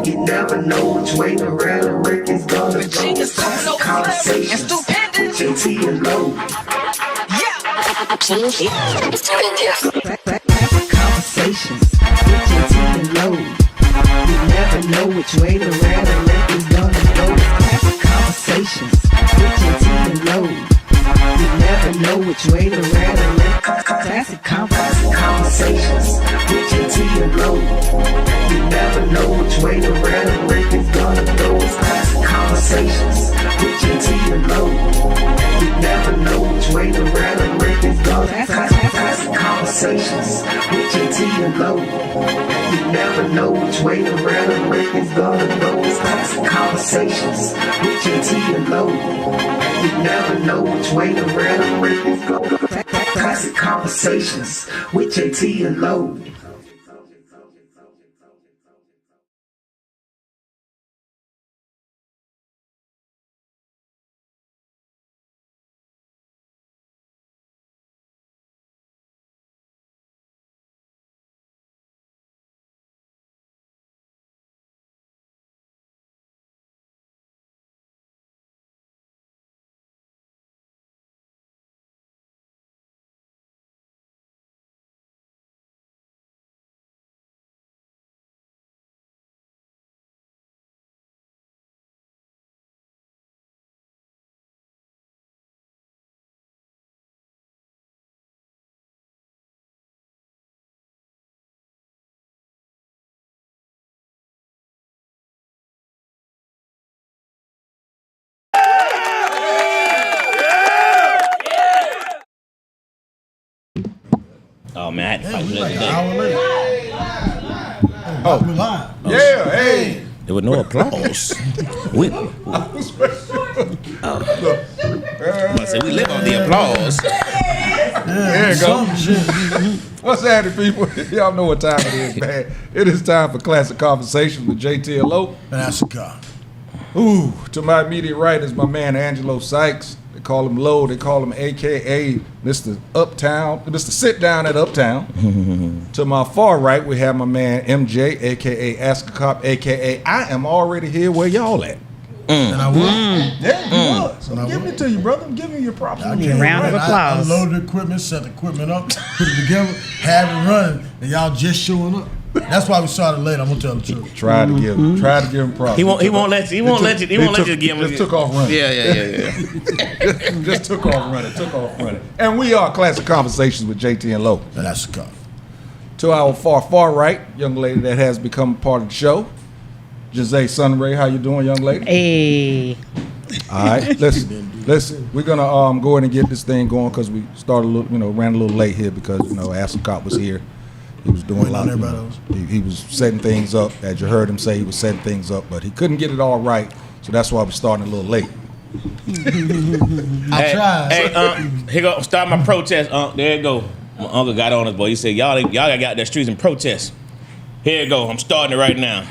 You never know which way the rhetoric is gonna go. Classic Conversations with JT and Lo. Classic Conversations with JT and Lo. You never know which way the rhetoric is gonna go. Classic Conversations with JT and Lo. You never know which way the rhetoric. Classic Conversations with JT and Lo. You never know which way the rhetoric is gonna go. It's Classic Conversations with JT and Lo. You never know which way the rhetoric is gonna go. Classic Conversations with JT and Lo. You never know which way the rhetoric is gonna go. It's Classic Conversations with JT and Lo. You never know which way the rhetoric is gonna go. Classic Conversations with JT and Lo. Oh man, I had to fight today. Oh, we live. Yeah, hey. There was no applause. we live on the applause. There you go. What's happening, people? Y'all know what time it is, man. It is time for Classic Conversations with JT and Lo. And that's a car. Ooh, to my immediate right is my man Angelo Sykes. They call him Lo. They call him AKA Mr. Uptown, Mr. Sit Down at Uptown. To my far right, we have my man MJ, AKA Ask a Cop, AKA I am already here where y'all at. And I will. Yeah, you was. I'm giving it to you, brother. I'm giving you your props. I came Round of right. applause. I loaded the equipment, set the equipment up, put it together, have it running, and y'all just showing up. That's why we started late. I'm gonna tell the truth. Tried to give him props. He won't let you give him. Just took off running. Yeah. just took off running. And we are Classic Conversations with JT and Lo. And that's a car. To our far right, young lady that has become part of the show, Jose Sunray. How you doing, young lady? Hey. All right, listen. We're gonna go ahead and get this thing going because we started ran a little late here because Ask Cop was here. He was doing a lot. He was setting things up, as you heard him say. He was setting things up, but he couldn't get it all right, so that's why we're starting a little late. I tried. Hey, here go. Start my protest. There you go. My uncle got on us, boy. He said, y'all got out there streets and protest. Here you go. I'm starting it right now.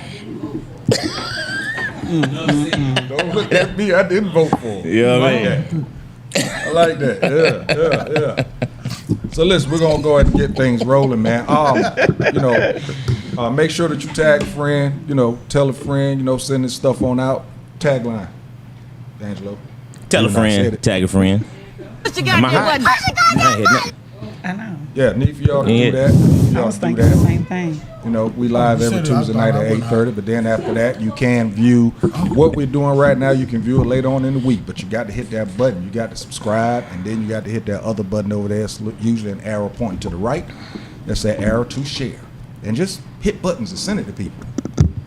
Don't look at me. I didn't vote for him. Yeah, man. I like that. Yeah. So listen, we're gonna go ahead and get things rolling, man. Make sure that you tag a friend. Tell a friend. Send this stuff on out. Tagline, Angelo. Tell a friend. Tag a friend. What you got there, what? I know. Yeah, need for y'all to do that. I was thinking the same thing. We live every Tuesday night at 8:30, but then after that, you can view what we're doing right now. You can view it later on in the week, but you got to hit that button. You got to subscribe, and then you got to hit that other button over there. It's usually an arrow pointing to the right. That's that arrow to share. And just hit buttons and send it to people.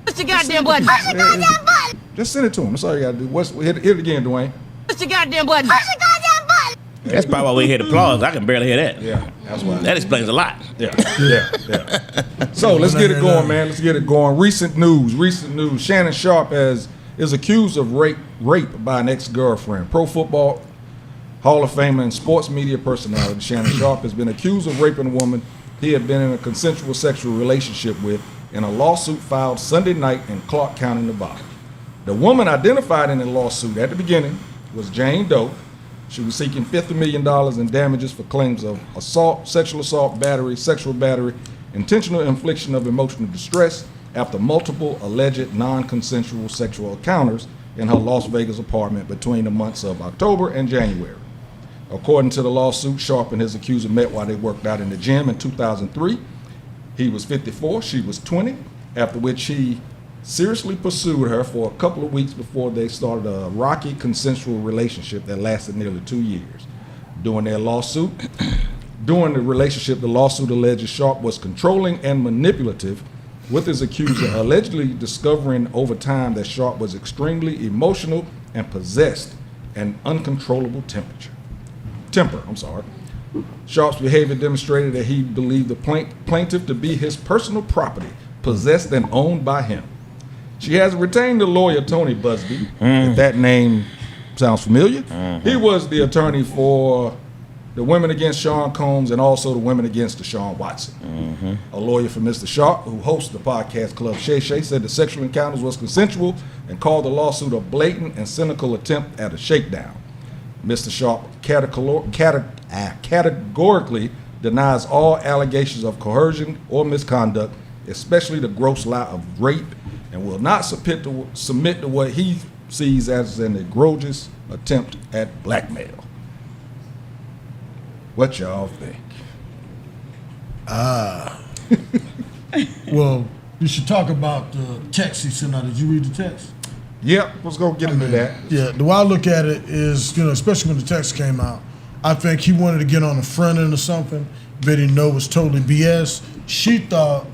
What's your goddamn button? What's your goddamn button? Just send it to them. That's all you got to do. Hit it again, Dwayne. What's your goddamn button? What's your goddamn button? That's probably why we hear the applause. I can barely hear that. Yeah, that's why. That explains a lot. Yeah. So let's get it going, man. Let's get it going. Recent news. Shannon Sharpe is accused of rape by an ex-girlfriend. Pro Football Hall of Famer and sports media personality Shannon Sharpe has been accused of raping a woman he had been in a consensual sexual relationship with in a lawsuit filed Sunday night in Clark County, Nevada. The woman identified in the lawsuit at the beginning was Jane Doe. She was seeking $50 million in damages for claims of assault, sexual assault, battery, sexual battery, intentional infliction of emotional distress, after multiple alleged non-consensual sexual encounters in her Las Vegas apartment between the months of October and January. According to the lawsuit, Sharp and his accuser met while they worked out in the gym in 2003. He was 54, she was 20, after which he seriously pursued her for a couple of weeks before they started a rocky consensual relationship that lasted nearly 2 years. During the relationship, the lawsuit alleges Sharp was controlling and manipulative, with his accuser allegedly discovering over time that Sharp was extremely emotional and possessed an uncontrollable temper. Sharp's behavior demonstrated that he believed the plaintiff to be his personal property, possessed and owned by him. She has retained the lawyer Tony Busby, if that name sounds familiar. He was the attorney for the women against Sean Combs and also the women against Deshaun Watson. A lawyer for Mr. Sharp, who hosts the podcast Club Shay Shay, said the sexual encounters was consensual and called the lawsuit a blatant and cynical attempt at a shakedown. Mr. Sharp categorically denies all allegations of coercion or misconduct, especially the gross lie of rape, and will not submit to what he sees as an egregious attempt at blackmail. What y'all think? Well, you should talk about the text he sent out. Did you read the text? Yep, let's go get into that. Yeah, the way I look at it is, especially when the text came out, I think he wanted to get on the front end of something, but he know it was totally BS. She thought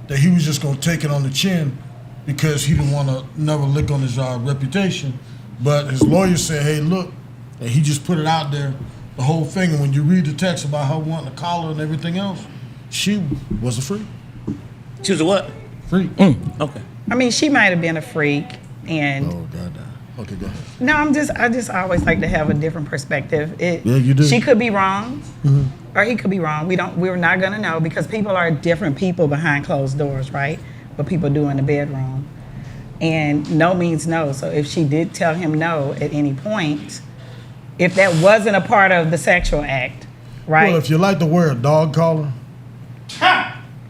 that he was just going to take it on the chin because he didn't want to never lick on his reputation. But his lawyer said, hey, look, and he just put it out there, the whole thing. And when you read the text about her wanting a collar and everything else, she was a freak. She was a what? Freak. Okay. I mean, she might have been a freak, and Oh, God. Okay, go ahead. no, I just always like to have a different perspective. Yeah, you do. She could be wrong, or he could be wrong. We're not gonna know because people are different people behind closed doors, right? What people do in the bedroom, and no means no. So if she did tell him no at any point, if that wasn't a part of the sexual act, right? Well, if you like to wear a dog collar,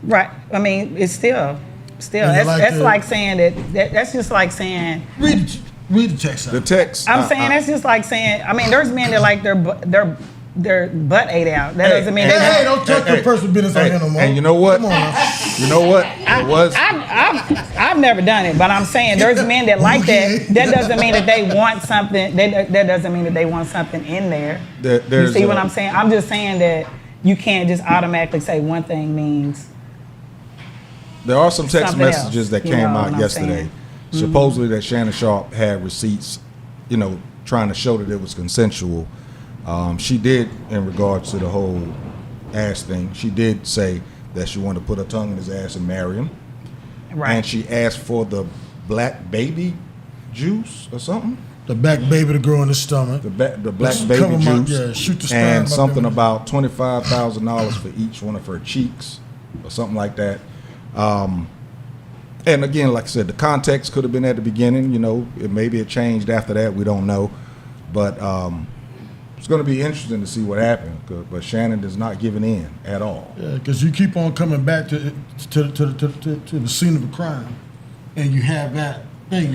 Right. I mean, it's still. That's like saying that's just like saying. read the text out. The text. I'm saying that's just like saying. I mean, there's men that like their butt ate out. That doesn't mean. Hey, don't touch your personal business on here no more. And you know what? Come on now. You know what? It was. I've never done it, but I'm saying there's men that like that. That doesn't mean that they want something. That doesn't mean that they want something in there. You see what I'm saying? I'm just saying that you can't just automatically say one thing means. There are some text Something messages else, that you came know out what I'm yesterday. saying? Supposedly that Shannon Sharp had receipts, trying to show that it was consensual. She did, in regards to the whole ass thing, she did say that she wanted to put her tongue in his ass and marry him. Right. And she asked for the black baby juice or something. The back baby to grow in his stomach. The black Just baby cover my- juice. yeah, shoot the sperm and up something in- about $25,000 for each one of her cheeks or something like that. And again, like I said, the context could have been at the beginning. Maybe it changed after that. We don't know. But it's going to be interesting to see what happened. But Shannon is not giving in at all. Yeah, because you keep on coming back to the scene of a crime, and you have that thing,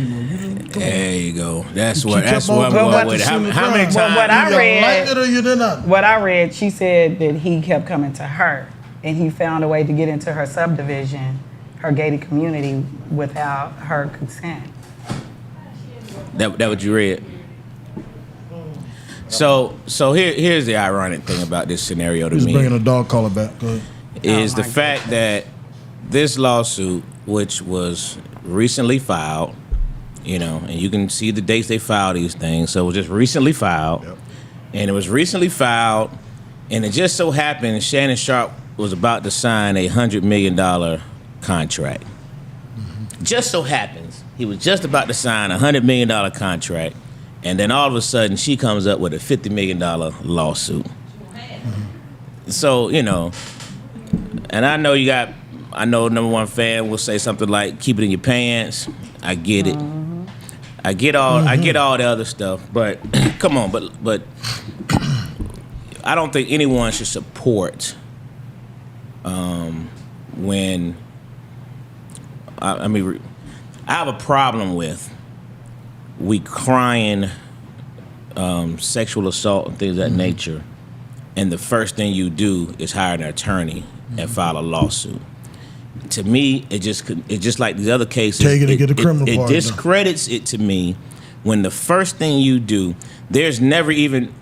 come on. There you go. That's You what kept I'm on going going with. back to How see the many crime. times? What I You read- like it or you did not. What I read, she said that he kept coming to her, and he found a way to get into her subdivision, her gated community, without her consent. That what you read? So here's the ironic thing about this scenario to He's me. bringing a dog collar back. Go ahead. Is Oh, the my fact that this lawsuit, which was recently filed, and you can see the dates they filed these things, so it was just recently filed, Yep. and it was recently filed, and it just so happened Shannon Sharp was about to sign a $100 million contract. Just so happens he was just about to sign a $100 million contract, and then all of a sudden she comes up with a $50 million lawsuit. So, and I know number one fan will say something like, keep it in your pants. I get it. I get all the other stuff, but come on, but I don't think anyone should support when I mean, I have a problem with we crying sexual assault and things of that nature, and the first thing you do is hire an attorney and file a lawsuit. To me, it just like these other cases. Take it to get a criminal It part discredits it to me when the first thing you do, there's never even,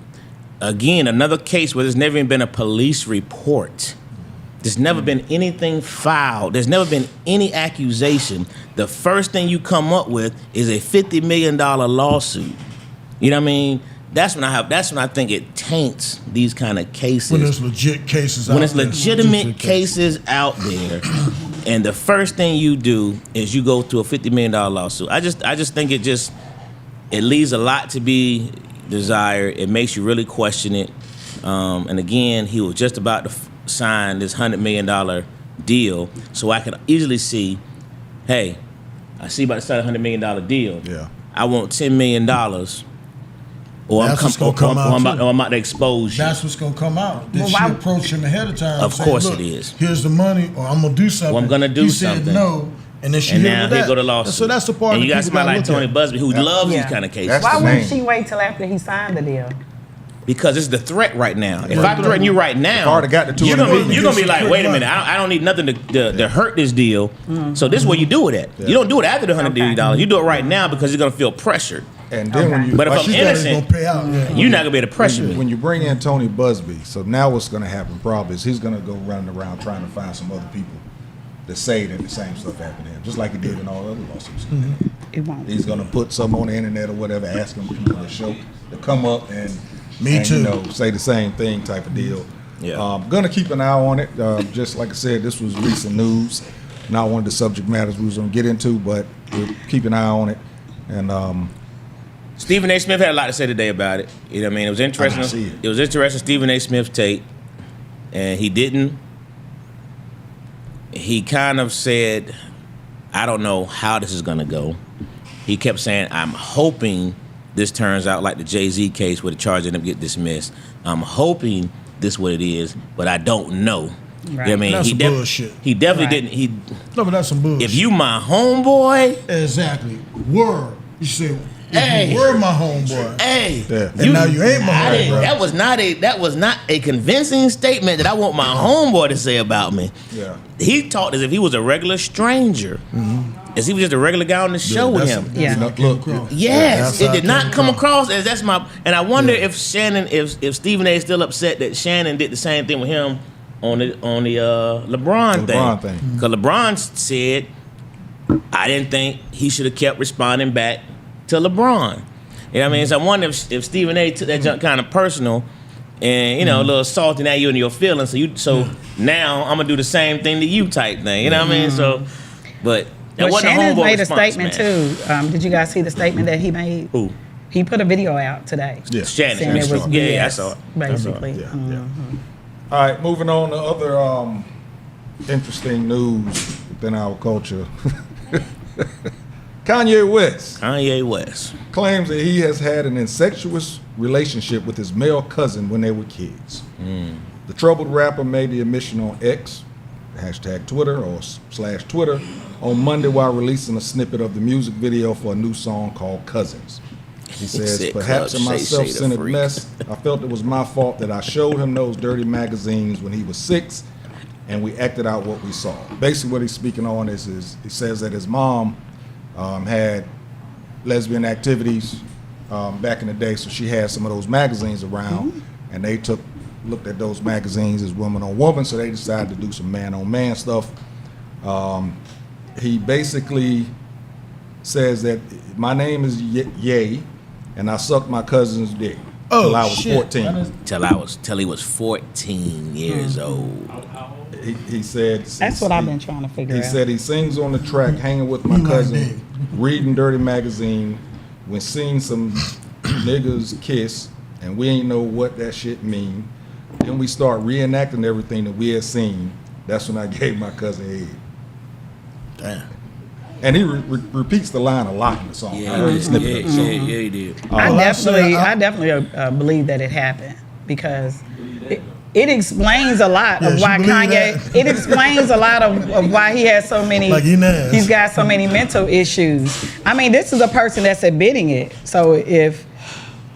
again, another case where there's never even been a police report. There's never been anything filed. There's never been any accusation. The first thing you come up with is a $50 million lawsuit. You know what I mean? That's when I think it taints these kind of cases. When there's legit cases out there. When it's legitimate cases out there, and the first thing you do is you go through a $50 million lawsuit. I just think it leaves a lot to be desired. It makes you really question it. And again, he was just about to sign this $100 million deal, so I could easily see, hey, I see about to sign a $100 million deal. Yeah. I want $10 million. Or I'm about to expose you. That's what's gonna come out. Did Well, she why- approach him ahead of time? Of say, course "Look, it is. Here's the money, or I'm gonna do something." Well, I'm gonna do he something. said no, and then she And hit now with here that. go the lawsuit. So that's the part. And that you got people somebody gotta like look Tony at. Busby who loves Yeah. these kind of cases. That's Why the wouldn't name. she wait till after he signed the deal? Because it's the threat right now. If I threaten you right now, already got the you're 200 gonna million. be like, wait a minute, I don't need nothing to hurt this deal. So this is where you do it at. You don't do it after the $100 million. You do it right now because you're gonna feel pressured. And then when you But if But I'm she said it's innocent, gonna pay out. Yeah. you're not gonna be able to pressure me. when you bring in Tony Busby, so now what's going to happen probably is he's going to go running around trying to find some other people that say that the same stuff happened to him, just like he did in all other lawsuits. It won't. He's going to put something on the internet or whatever, ask them people to show to come up and Me and, too. you know, say the same thing type of deal. Yeah. Going to keep an eye on it. Just like I said, this was recent news, not one of the subject matters we was going to get into, but we'll keep an eye on it. And Stephen A. Smith had a lot to say today about it. You know what I mean? It was interesting. I see it. It was interesting. Stephen A. Smith's take, and he kind of said, I don't know how this is going to go. He kept saying, I'm hoping this turns out like the Jay-Z case where the charge ended up getting dismissed. I'm hoping this what it is, but I don't know. You know what I mean? That's he bullshit. He definitely Right. didn't. No, but that's some bullshit. If you my homeboy, exactly word, you say, if Hey. you were my homeboy, hey, Yeah. and now you ain't my I didn't- homeboy. that was not a convincing statement that I want my homeboy to say about me. yeah. He talked as if he was a regular stranger, as he was just a regular guy on the show with him. Yeah. Look, Yes, That's it how did it not came come across. across as that's my. And I wonder Yeah. if Shannon, if Stephen A. is still upset that Shannon did the same thing with him on the LeBron thing. Because LeBron said, I didn't think he should have kept responding back to LeBron. You know what I mean? So I wonder if Stephen A. took that junk kind of personal, and you know, a little salty at you and your feelings. So now I'm gonna do the same thing to you, type thing. You know what I mean? So, but that Well, wasn't a Shannon's homeboy made a response, statement man. too. Did you guys see the statement that he made? Who? He put a video out today. Yeah. Shannon. Saying it was Yeah, I BS, saw it. basically. Yeah, yeah. All right, moving on to other interesting news within our culture. Kanye West Kanye West. claims that he has had an incestuous relationship with his male cousin when they were kids. The troubled rapper made the admission on X, hashtag Twitter or /Twitter, on Monday while releasing a snippet of the music video for a new song called Cousins. He says, said, perhaps "Club in my Shay Shay the self-centered freak." mess, I felt it was my fault that I showed him those dirty magazines when he was 6, and we acted out what we saw. Basically what he's speaking on is he says that his mom had lesbian activities back in the day, so she had some of those magazines around, and they looked at those magazines as woman on woman, so they decided to do some man on man stuff. He basically says that my name is Ye, and I sucked my cousin's dick till I was shit. 14. Till he was 14 years old. He said That's what I've been trying to figure He out. said he sings on the track, hanging with my You like cousin, that. reading dirty magazine, when seeing some niggas kiss, and we ain't know what that shit mean. Then we start reenacting everything that we had seen. That's when I gave my cousin head. Damn. And he repeats the line a lot in the song. I heard a snippet of the song. he did. I Well, I said, definitely believe that it happened because it explains a lot Yeah, of she why believe Kanye. that. It explains a lot of why he has so many. Like Inez. He's got so many mental issues. I mean, this is a person that's admitting it. So if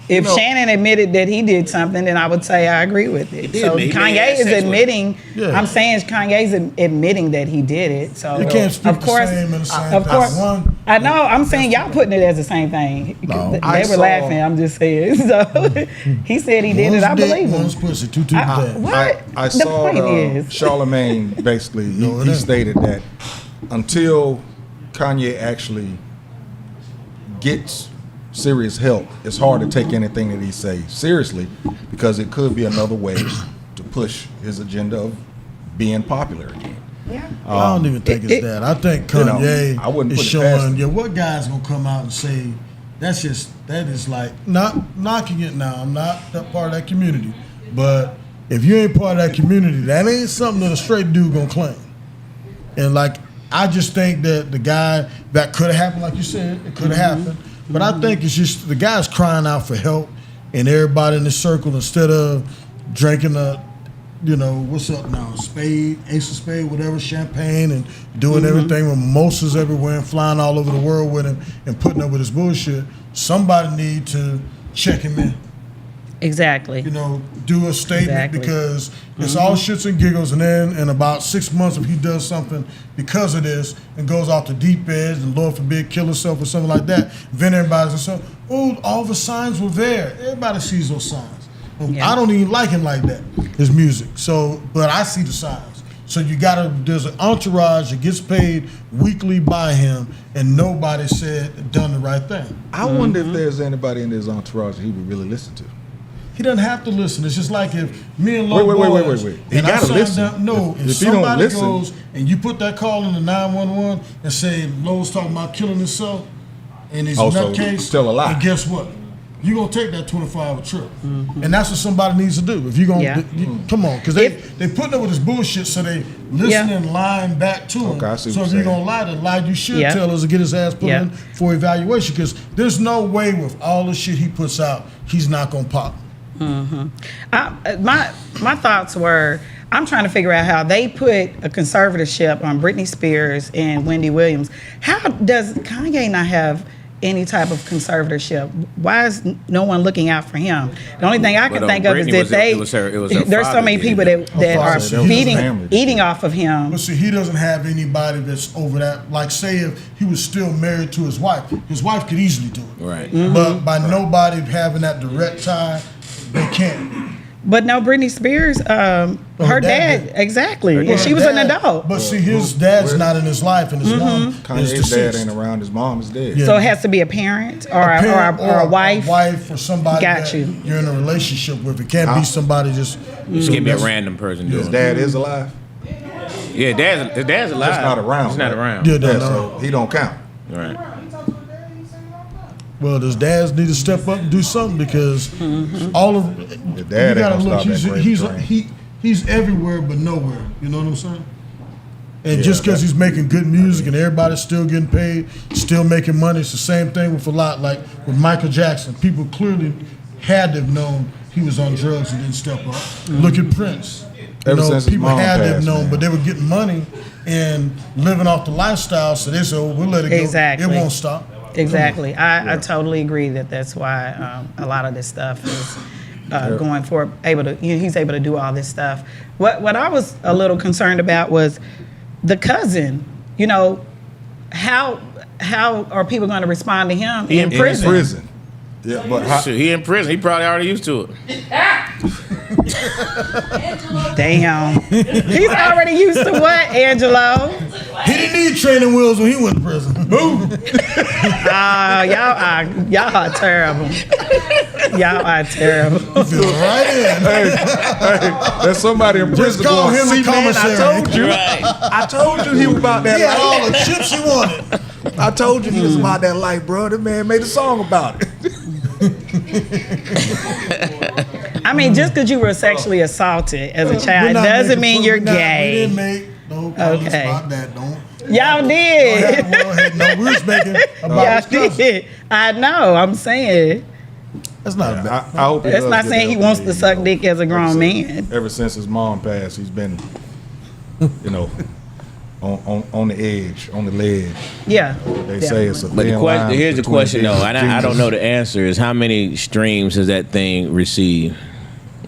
Shannon admitted that he did something, then I would say I agree with it. did So admit- he may Kanye have is sex with admitting. Yeah. I'm saying Kanye's admitting that he did it. So You can't speak of course, the same and the same of thing. course, One, I know. I'm saying y'all putting it as the same thing. No. They I were saw- laughing. I'm just saying. So he said he did it. I one's dick, believe him. one's pussy, two to the I- dead. what? I The saw point is- Charlemagne basically. No, it He ain't. stated that until Kanye actually gets serious help, it's hard to take anything that he say seriously because it could be another way to push his agenda of being popular again. Yeah. I don't even think it's that. I think you know, Kanye I wouldn't is put it past showing. him. Yeah, what guy's gonna come out and say that is like not knocking it now. I'm not that part of that community, but if you ain't part of that community, that ain't something that a straight dude gonna claim. And like I just think that the guy that could have happened, like you said, it could have happened. But I think it's just the guy's crying out for help, and everybody in the circle instead of drinking a, what's up now, spade, ace of spade, whatever, champagne, and doing everything with mimosas everywhere and flying all over the world with him and putting up with his bullshit. Somebody need to check him in. Exactly. Do a statement Exactly. because it's all shits and giggles, and then in about 6 months, if he does something because of this and goes off the deep edge and Lord forbid kill himself or something like that, then everybody's gonna say, "Oh, all the signs were there." Everybody sees those signs. Yeah. I don't even like him like that, his music. So, but I see the signs. So there's an entourage that gets paid weekly by him, and nobody said done the right thing. I wonder if there's anybody in his entourage that he would really listen to. He doesn't have to listen. It's just like if me and Wait, Low wait, wait, Boys, wait, wait. He and I gotta signed listen. down- no, If if he don't somebody listen- goes and you put that call in the 911 and say Low's talking about killing himself, and he's Oh, in so that case, still alive. and guess what? You're gonna take that 24-hour trip, and that's what somebody needs to do. If you're gonna Yeah. come on, because they putting up with his bullshit, so they listen Yeah. and lying back to him. Okay, I see so what if you're you're saying. gonna lie, then lie you should Yeah. tell us to get his ass put Yeah. in for evaluation. Because there's no way with all the shit he puts out, he's not gonna pop. My thoughts were, I'm trying to figure out how they put a conservatorship on Britney Spears and Wendy Williams. How does Kanye not have any type of conservatorship? Why is no one looking out for him? The only thing I can But, think of is Britney that was- they. it was her there's so father many did people it. that Her are father, that was his family. eating off of him. But see, he doesn't have anybody that's over that. Like, say if he was still married to his wife could easily do it. Right. But by nobody having that direct tie, they can't. But no, Britney Spears, her dad dad, did. exactly. Well, And she her was an dad- adult. But see, his dad's not in his life, and his mom is Kanye's dad deceased. ain't around. His mom is dead. Yeah. So it has to be a parent or a, Parent or a wife. a wife or somebody Got that you. you're in a relationship with. It can't be somebody just. Just give me a random person doing His it. dad is alive. Yeah, his dad's alive. Just not around. He's not right? around. Yeah, Yeah, no. so he don't count. Right. Well, does dads need to step up and do something because all of Your dad you ain't gotta gonna look. stop that great He's train. he's everywhere but nowhere. You know what I'm saying? And Yeah, just because that- he's making good music and everybody's still getting paid, still making money, it's the same thing with a lot. Like with Michael Jackson, people clearly had to have known he was on drugs and didn't step up. Look at Prince. Ever since his people mom had to have passed, known, man. but they were getting money and living off the lifestyle. So they said, "Oh, we'll let it go. Exactly. It won't stop." Exactly. I totally agree that's why a lot of this stuff is going for he's able to do all this stuff. What I was a little concerned about was the cousin. How are people going to respond to him in in prison? Prison. Yeah, but Shit, he in prison. He probably already used to it. Damn. He's already used to what, Angelo? He didn't need training wheels when he went to prison. Boom. Y'all are terrible. Y'all are terrible. Feel right in. there's somebody in prison call going, him a see, man, I commissary." told you. Right. I told you he was about He that had all life. the chips he wanted. I told you he was about that life, bro. The man made a song about it. I mean, just because you were sexually assaulted as a We're child not doesn't making mean you're We didn't gay. make no comments Okay. about that. Don't. Y'all did. No, we was making about Y'all his cousin. did. I know. I'm saying. That's not a bad. I hope. That's not saying he wants to suck dick as a grown man. Ever since his mom passed, he's been, on the edge, on the ledge. Yeah. They say it's a But thin line here's the between question, though. I don't Jesus. know the answer. Is how many streams has that thing received?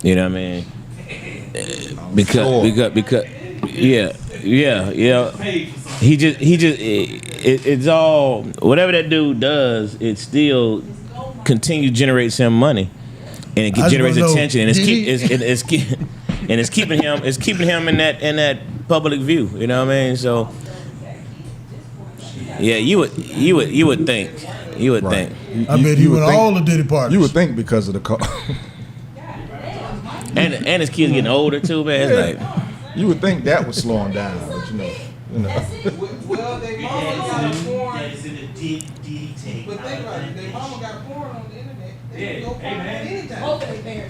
You know what I mean? Sure. Because, yeah. It's all whatever that dude does. It still continue generates him money, and it I just generates wanna know, attention, and did he- it's keeping him in that public view. You know what I mean? So, yeah, you would think. You would Right. think. I bet he would went think- all the Diddy parties. You would think because of the car. And his kids getting older too, man. It's like, You would think that was slowing down, but you know. Well, they mama got porn. That's in the D But think about it, they mama got porn on the internet. They can go porn anytime.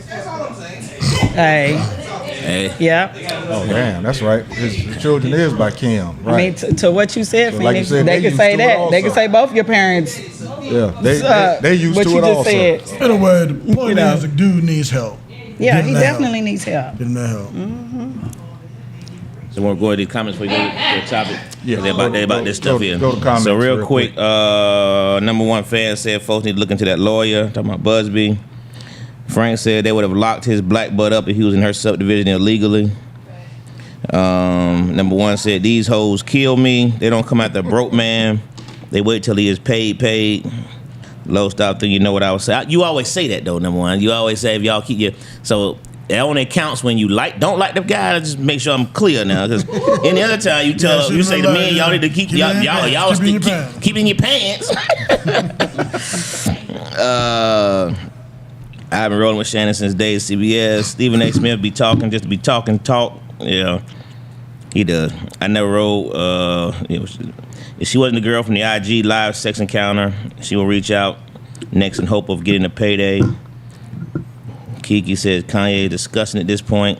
That's all I'm saying. Hey. hey, Yeah. Oh damn, that's right. His children is by Kim, I mean, right? to what you said, So Phoenix, like you said, they they could used say to it that. They could also. say both your parents. Yeah, they used what to you it just also. said. Anyway, the point know. is, the dude needs help. Yeah, Get he him that definitely help. needs help. Get him that help. so we'll go to the comments before we go to the topic. Yeah. They about this stuff here. Go to comments so real real quick, number one fan said folks need to look into that lawyer. Talking about Busby. Frank said they would have locked his black butt up if he was in her subdivision illegally. Number one said these hoes kill me. They don't come after a broke man. They wait till he is paid. Low stop thing, you know what I would say. You always say that though. Number one, you always say if y'all keep your so it only counts when you don't like the guy. Just make sure I'm clear now, because any other time you tell Yeah, you say to should've me, been y'all like, need to keep keep it in your y'all pants. Keep it in your keep pants. keep in your pants. I've been rolling with Shannon since days CBS. Stephen A. Smith be talking just to be talking talk. Yeah, he does. I never rolled. If she wasn't the girl from the IG live sex encounter, she will reach out next in hope of getting a payday. Kiki says Kanye disgusting at this point.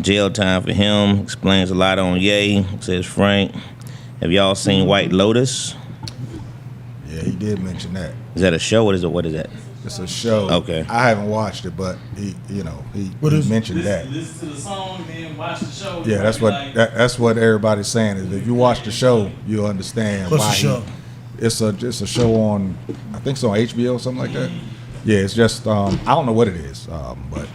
Jail time for him. Explains a lot on Ye. Says Frank. Have y'all seen White Lotus? Yeah, he did mention that. Is that a show? What is that? It's a show. Okay. I haven't watched it, but he What is it? mentioned that. Listen to the song and then watch the show. Yeah, that's what that's what everybody's saying is if you watch the show, you'll understand What's why. the show? It's a show on, I think it's on HBO or something like that. Yeah, it's just I don't know what it is, but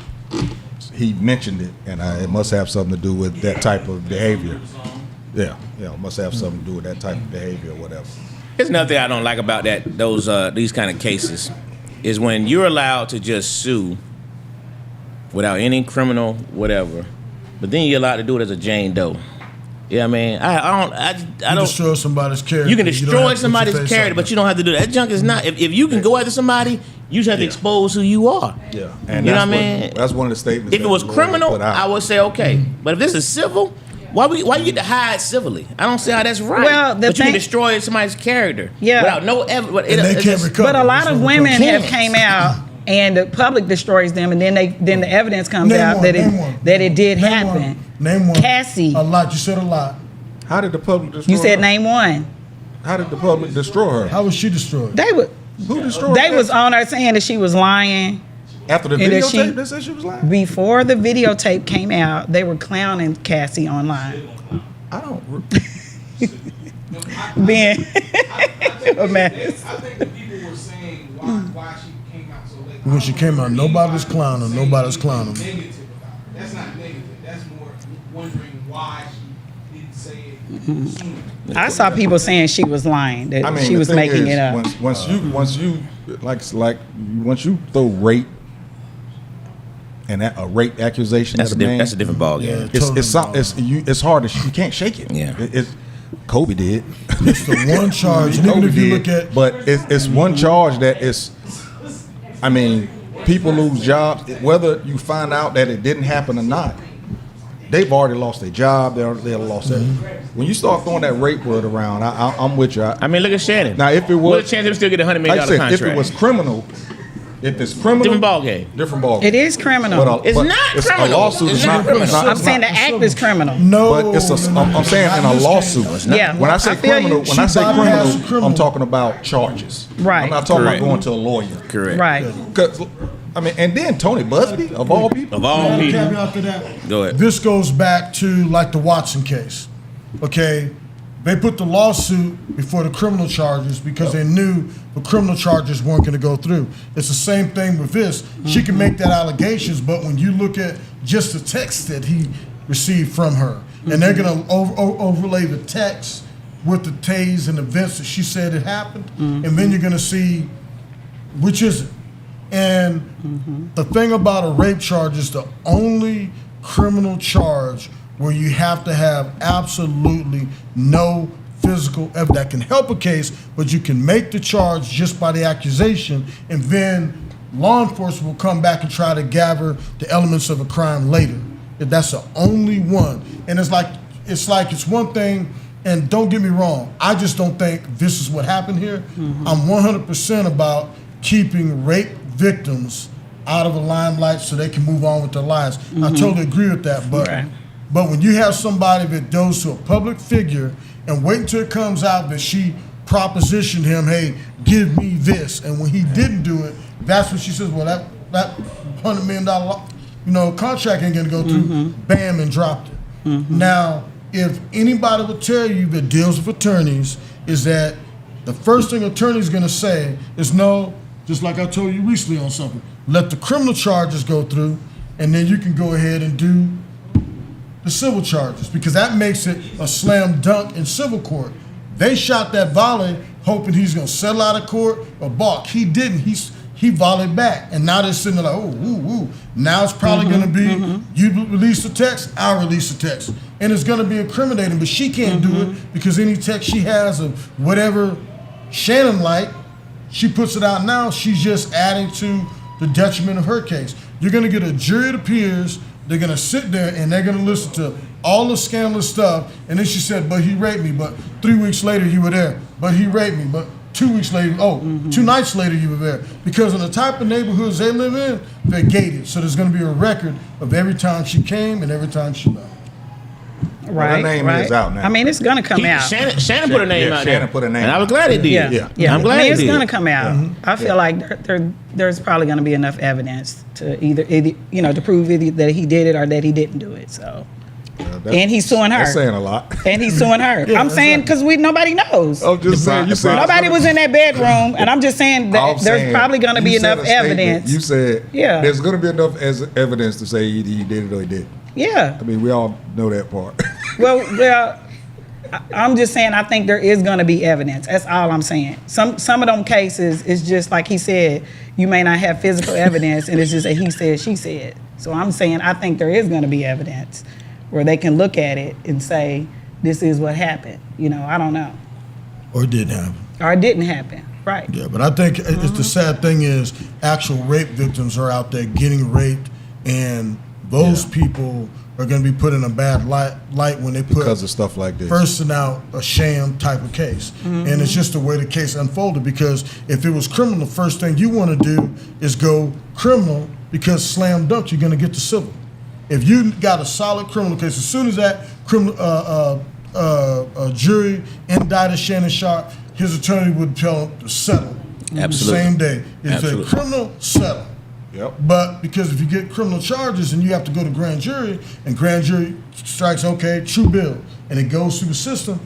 he mentioned it, and it must have something to do with that type of behavior. Yeah, it must have something to do with that type of behavior or whatever. Here's another thing I don't like about these kind of cases is when you're allowed to just sue without any criminal whatever, but then you're allowed to do it as a Jane Doe. Yeah, I mean, I You don't. destroy somebody's character. You can don't have destroy to put your somebody's face character, on but it. you don't have to do that. That junk is not. If you can go after somebody, you just have to expose who you are. Yeah, and You know that's what I mean? That's one of the statements. If it that was the lawyer criminal, put out. I would say okay. But if this is civil, why you get to hide civilly? I don't see how that's right. Well, the but you can thing- destroy somebody's character Yeah. without no evidence. And they can't recover. But a lot There's of no women recovery. have came out and the public destroys them, and then the evidence comes Name out one, that name one. it did Name happen. one. Name one. Cassie. A lot. You said a lot. How did the public destroy You said her? name one. How did the public destroy her? How was she destroyed? They were Who destroyed they her? was on her saying that she was lying. After the and that she- videotape, they said she was lying. Before the videotape came out, they were clowning Cassie online. I don't. Being a mess. I think the people were saying why she came out so late. When she came out, nobody was clowning her. Nobody was clowning her. Negative about her. That's not negative. That's more wondering why she didn't say it sooner. I saw people saying she was lying, that I mean, she the was thing making is, it up. Once you once you throw rape and a rape accusation That's at a man, that's a different ball game. Yeah. it's hard to you can't shake it. Yeah. It's Kobe did. It's the one charge. And even Kobe if you did, look at, but it's one charge that is. I mean, people lose jobs whether you find out that it didn't happen or not. They've already lost their job. They've lost everything. When you start throwing that rape word around, I'm with you. I mean, look at Shannon. Now, if it was what a chance of still get $100 million like I said, contract. if it was criminal, If it's criminal, Different ball game. Different ball. It is criminal. It's not criminal. A lawsuit It's is not not criminal. criminal. I'm saying the act is criminal. No, But it's a. I'm saying in a lawsuit. Yeah. When I say I feel you. criminal, when I say She bypassed criminal, criminal. I'm talking about charges. Right. I'm not talking Correct. about going to a lawyer. Correct. Right. Cause, I mean, and then Tony Busby of all people. Of all people. Caveat to that. Go ahead. This goes back to like the Watson case. Okay, they put the lawsuit before the criminal charges because they knew the criminal charges weren't going to go through. It's the same thing with this. She can make that allegations, but when you look at just the text that he received from her, and they're going to overlay the text with the tase and events that she said it happened, and then you're going to see which is it. And the thing about a rape charge is the only criminal charge where you have to have absolutely no physical evidence that can help a case, but you can make the charge just by the accusation, and then law enforcement will come back and try to gather the elements of a crime later. That's the only one. And it's one thing, and don't get me wrong, I just don't think this is what happened here. I'm 100% about keeping rape victims out of the limelight so they can move on with their lives. I totally agree with that, but Right. but when you have somebody that goes to a public figure and wait until it comes out that she propositioned him, hey, give me this, and when he didn't do it, that's when she says, well, that $100 million contract ain't gonna go through. Bam, and dropped it. Now, if anybody would tell you that deals with attorneys is that the first thing attorney's gonna say is no, just like I told you recently on something, let the criminal charges go through, and then you can go ahead and do the civil charges, because that makes it a slam dunk in civil court. They shot that volley hoping he's gonna settle out of court or balk. He didn't. He volleyed back, and now they're sitting there like, oh, woo. Now it's probably gonna be you release the text, I'll release the text, and it's gonna be incriminating. But she can't do it because any text she has of whatever Shannon like, she puts it out now. She's just adding to the detriment of her case. You're gonna get a jury of peers. They're gonna sit there and they're gonna listen to all the scandalous stuff. And then she said, but he raped me. But 3 weeks later you were there. But he raped me. But 2 weeks later, 2 nights later you were there. Because in the type of neighborhoods they live in, they're gated. So there's gonna be a record of every time she came and every time she left. Right. Her name right. is out now. I mean, it's gonna come out. Shannon put her name out there. Shannon put her name and I was out. glad it did. Yeah. I'm glad I mean, it it's did. gonna come out. I feel like there's probably gonna be enough evidence to either to prove either that he did it or that he didn't do it. So, and he's suing her. That's saying a lot. And he's suing her. I'm saying because nobody knows. I'm just saying. You said Nobody was in that bedroom, and I'm just saying that I'm there's saying, probably going to be you said enough a statement. evidence. You said Yeah. there's going to be enough evidence to say he did it or he didn't. Yeah. I mean, we all know that part. Well, I'm just saying I think there is going to be evidence. That's all I'm saying. Some of them cases is just like he said. You may not have physical evidence, and it's just a he said, she said. So I'm saying I think there is going to be evidence where they can look at it and say, this is what happened. I don't know. Or it didn't happen. Or it didn't happen. Right. Yeah, but I think it's the sad thing is actual rape victims are out there getting raped, and those people are going to be put in a bad light when they put Because of stuff like this. person out a sham type of case. And it's just the way the case unfolded, because if it was criminal, the first thing you want to do is go criminal, because slam dunk, you're going to get to civil. If you got a solid criminal case, as soon as that criminal jury indicted Shannon Sharp, his attorney would tell him to settle. Absolutely. Same day. If Absolutely. it's a criminal, settle. Yep. But because if you get criminal charges and you have to go to grand jury, and grand jury strikes, okay, true bill, and it goes through the system,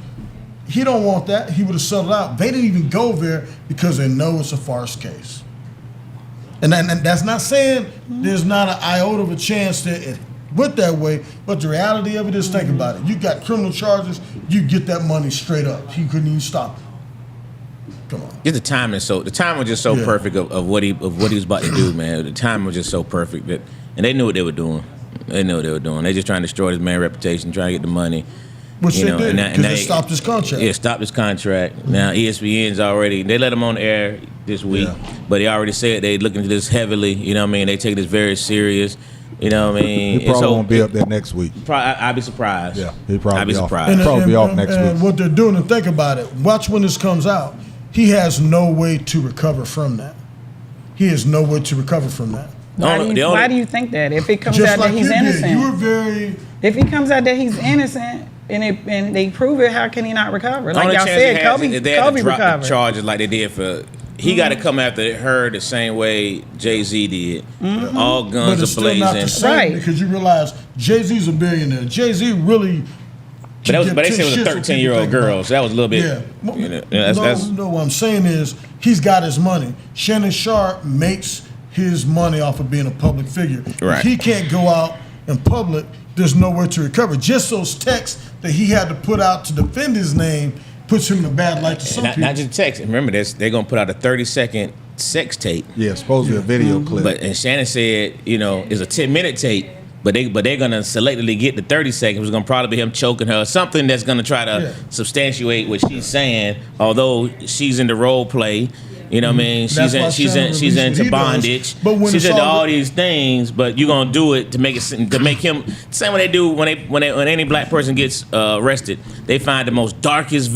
he don't want that. He would have settled out. They didn't even go there because they know it's a farce case. And that's not saying there's not an iota of a chance that it went that way, but the reality of it is, think about it. You got criminal charges, you get that money straight up. He couldn't even stop it. Come on. Just the timing was just so perfect of what he was about to do, man. The timing was just so perfect and they knew what they were doing. They just trying to destroy this man's reputation, trying to get the money. Which they did, because they stopped his contract. Yeah, stopped his contract. Now ESPN's already, they let him on the air this week, but they already said they look into this heavily. You know what I mean? They take this very serious. You know what I mean? He probably won't be up there next week. I'd be surprised. Yeah, he'll probably I'd be be off. surprised. Probably be off next and week. what they're doing, and think about it, watch when this comes out, he has no way to recover from that. he has nowhere to recover from that. Why do you think that? If it comes Just out like that he's you did, innocent, you were very. if he comes out that he's innocent and they prove it, how can he not recover? The Like only y'all chance said, it has is Kobe if they had to drop recovered. the charges like they did for. He got to come after her the same way Jay-Z did. All But guns it's are still not the blazing. same Right. because you realize Jay-Z's a billionaire. Jay-Z really. But they said it was a 13-year-old girl, so that was a little bit. Yeah. You know, that's No, what I'm saying is he's got his money. Shannon Sharp makes his money off of being a public figure. Right. If he can't go out in public, there's nowhere to recover. Just those texts that he had to put out to defend his name puts him in a bad light to some people. not just text. Remember, they're gonna put out a 30-second sex tape. Yeah, supposed to be a video Mm-hmm. clip. And Shannon said, it's a 10-minute tape, but they're gonna selectively get the 30 seconds. It's gonna probably be him choking her, something that's gonna try to substantiate what she's saying. Although she's into role play, you know what I mean? That's why She's Shannon into released what he does. bondage. But when She's it's into all all these things, but you're gonna do it to make him. Same way they do when any black person gets arrested, they find the most darkest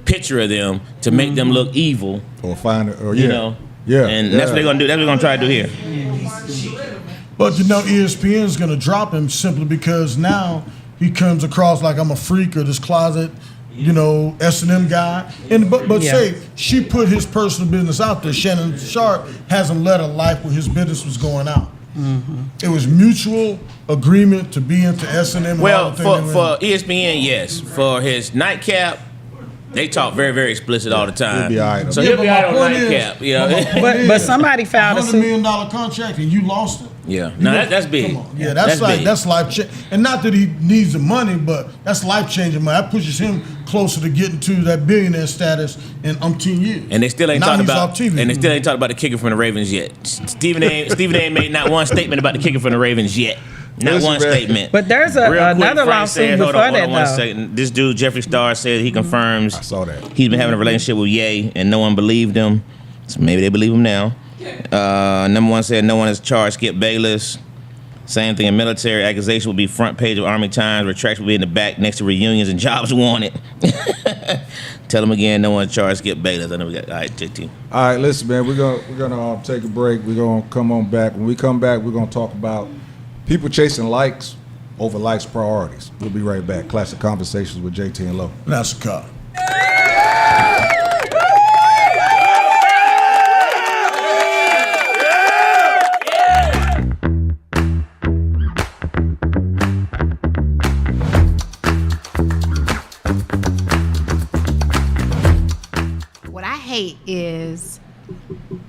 picture of them to make them look evil. Or find it, or You know. Yeah. And that's what they're gonna do. That's what they're gonna try to do here. But ESPN's going to drop him simply because now he comes across like I'm a freak or this closet, S&M guy. But say she put his personal business out there. Shannon Sharp hasn't led a life where his business was going out. It was mutual agreement to be into S&M. Well, for ESPN, yes. For his nightcap, they talk very, very explicit all the time. He'll be all right. So Yeah, he'll but be my all right on point is- nightcap. But somebody filed a $100 suit. million contract and you lost it. Yeah. No, that's big. Come on. Yeah, that's big. life changing. And not that he needs the money, but that's life changing money. That pushes him closer to getting to that billionaire status in umpteen years. And they still ain't Now talking he's about. off TV. And they still ain't talking about the kicker from the Ravens yet. Stephen A. made not one statement about the kicker from the Ravens yet. Not Listen, one man. statement. But there's Real quick, another Frank lawsuit said, before hold that, on one though. second. This dude, Jeffree Star, said he confirms I saw that. he's been having a relationship with Ye, and no one believed him. So maybe they believe him now. Number one said no one has charged Skip Bayless. Same thing in military. Accusation will be front page of Army Times. Retraction will be in the back next to reunions and jobs wanted. Tell them again, no one charged Skip Bayless. I know we got. All right, JT. All right, listen, man. We're gonna take a break. We're gonna come on back. When we come back, we're gonna talk about people chasing likes over likes priorities. We'll be right back. Classic Conversations with JT and Low. That's a car. What I hate is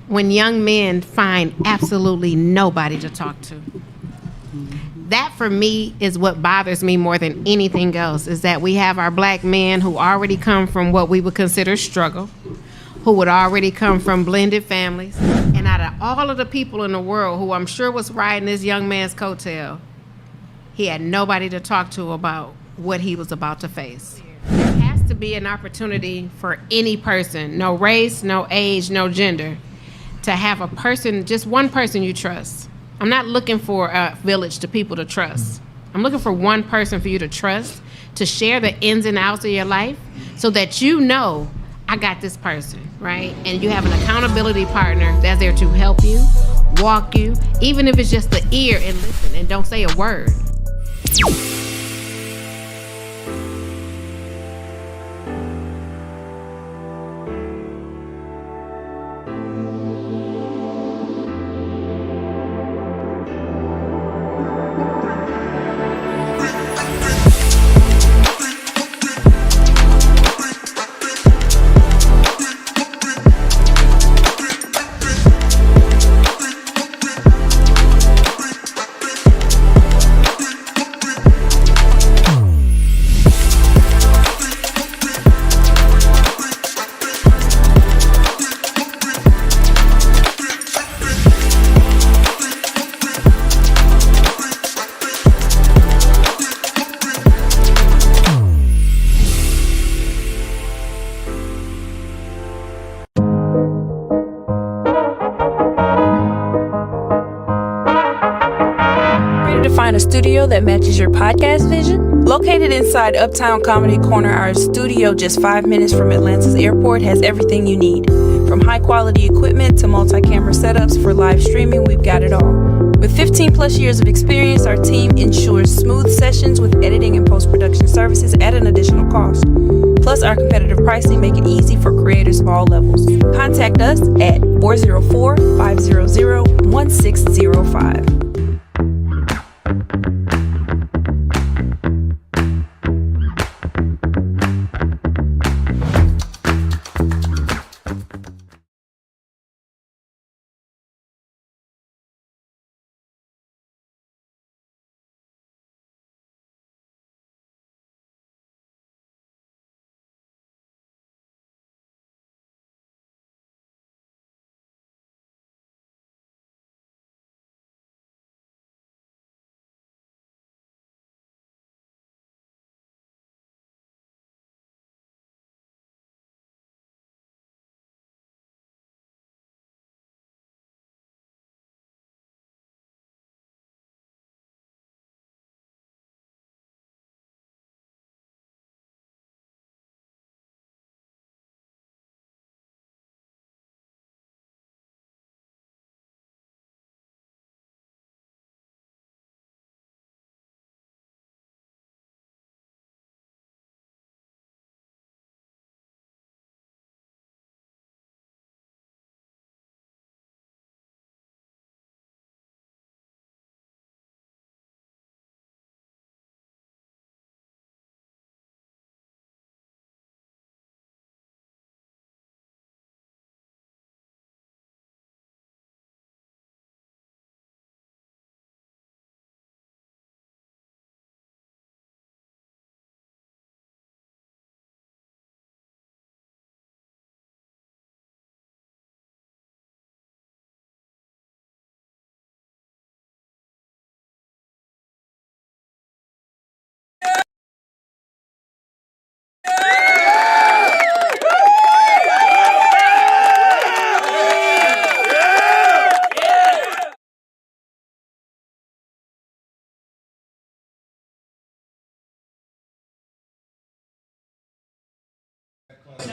when young men find absolutely nobody to talk to. That for me is what bothers me more than anything else, is that we have our black men who already come from what we would consider struggle, who would already come from blended families, and out of all of the people in the world who I'm sure was riding this young man's coattail, he had nobody to talk to about what he was about to face. There has to be an opportunity for any person, no race, no age, no gender, to have a person, just one person you trust. I'm not looking for a village to people to trust. I'm looking for one person for you to trust, to share the ins and outs of your life so that you know, I got this person, right? And you have an accountability partner that's there to help you, walk you, even if it's just the ear and listen and don't say a word. Ready to find a studio that matches your podcast vision? Located inside Uptown Comedy Corner, our studio just 5 minutes from Atlanta's airport has everything you need. From high-quality equipment to multi-camera setups for live streaming, we've got it all. With 15 plus years of experience, our team ensures smooth sessions with editing and post-production services at an additional cost. Plus, our competitive pricing make it easy for creators of all levels. Contact us at 404-500-1605.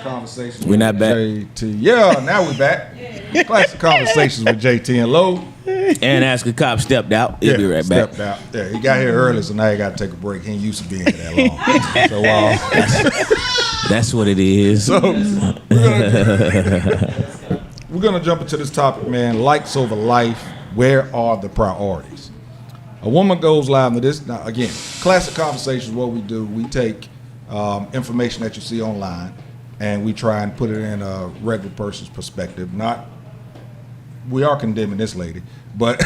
Conversations. We're not back. JT. Yeah, now we're back. Classic Conversations with JT and Low. And Ask a Cop stepped out. He'll be right back. Stepped out. Yeah, he got here early, so now he got to take a break. He ain't used to being here that long. So That's what it is. So we're gonna jump into this topic, man. Likes over life. Where are the priorities? A woman goes live to this. Now, again, Classic Conversations. What we do, we take information that you see online, and we try and put it in a regular person's perspective. Not, we are condemning this lady, but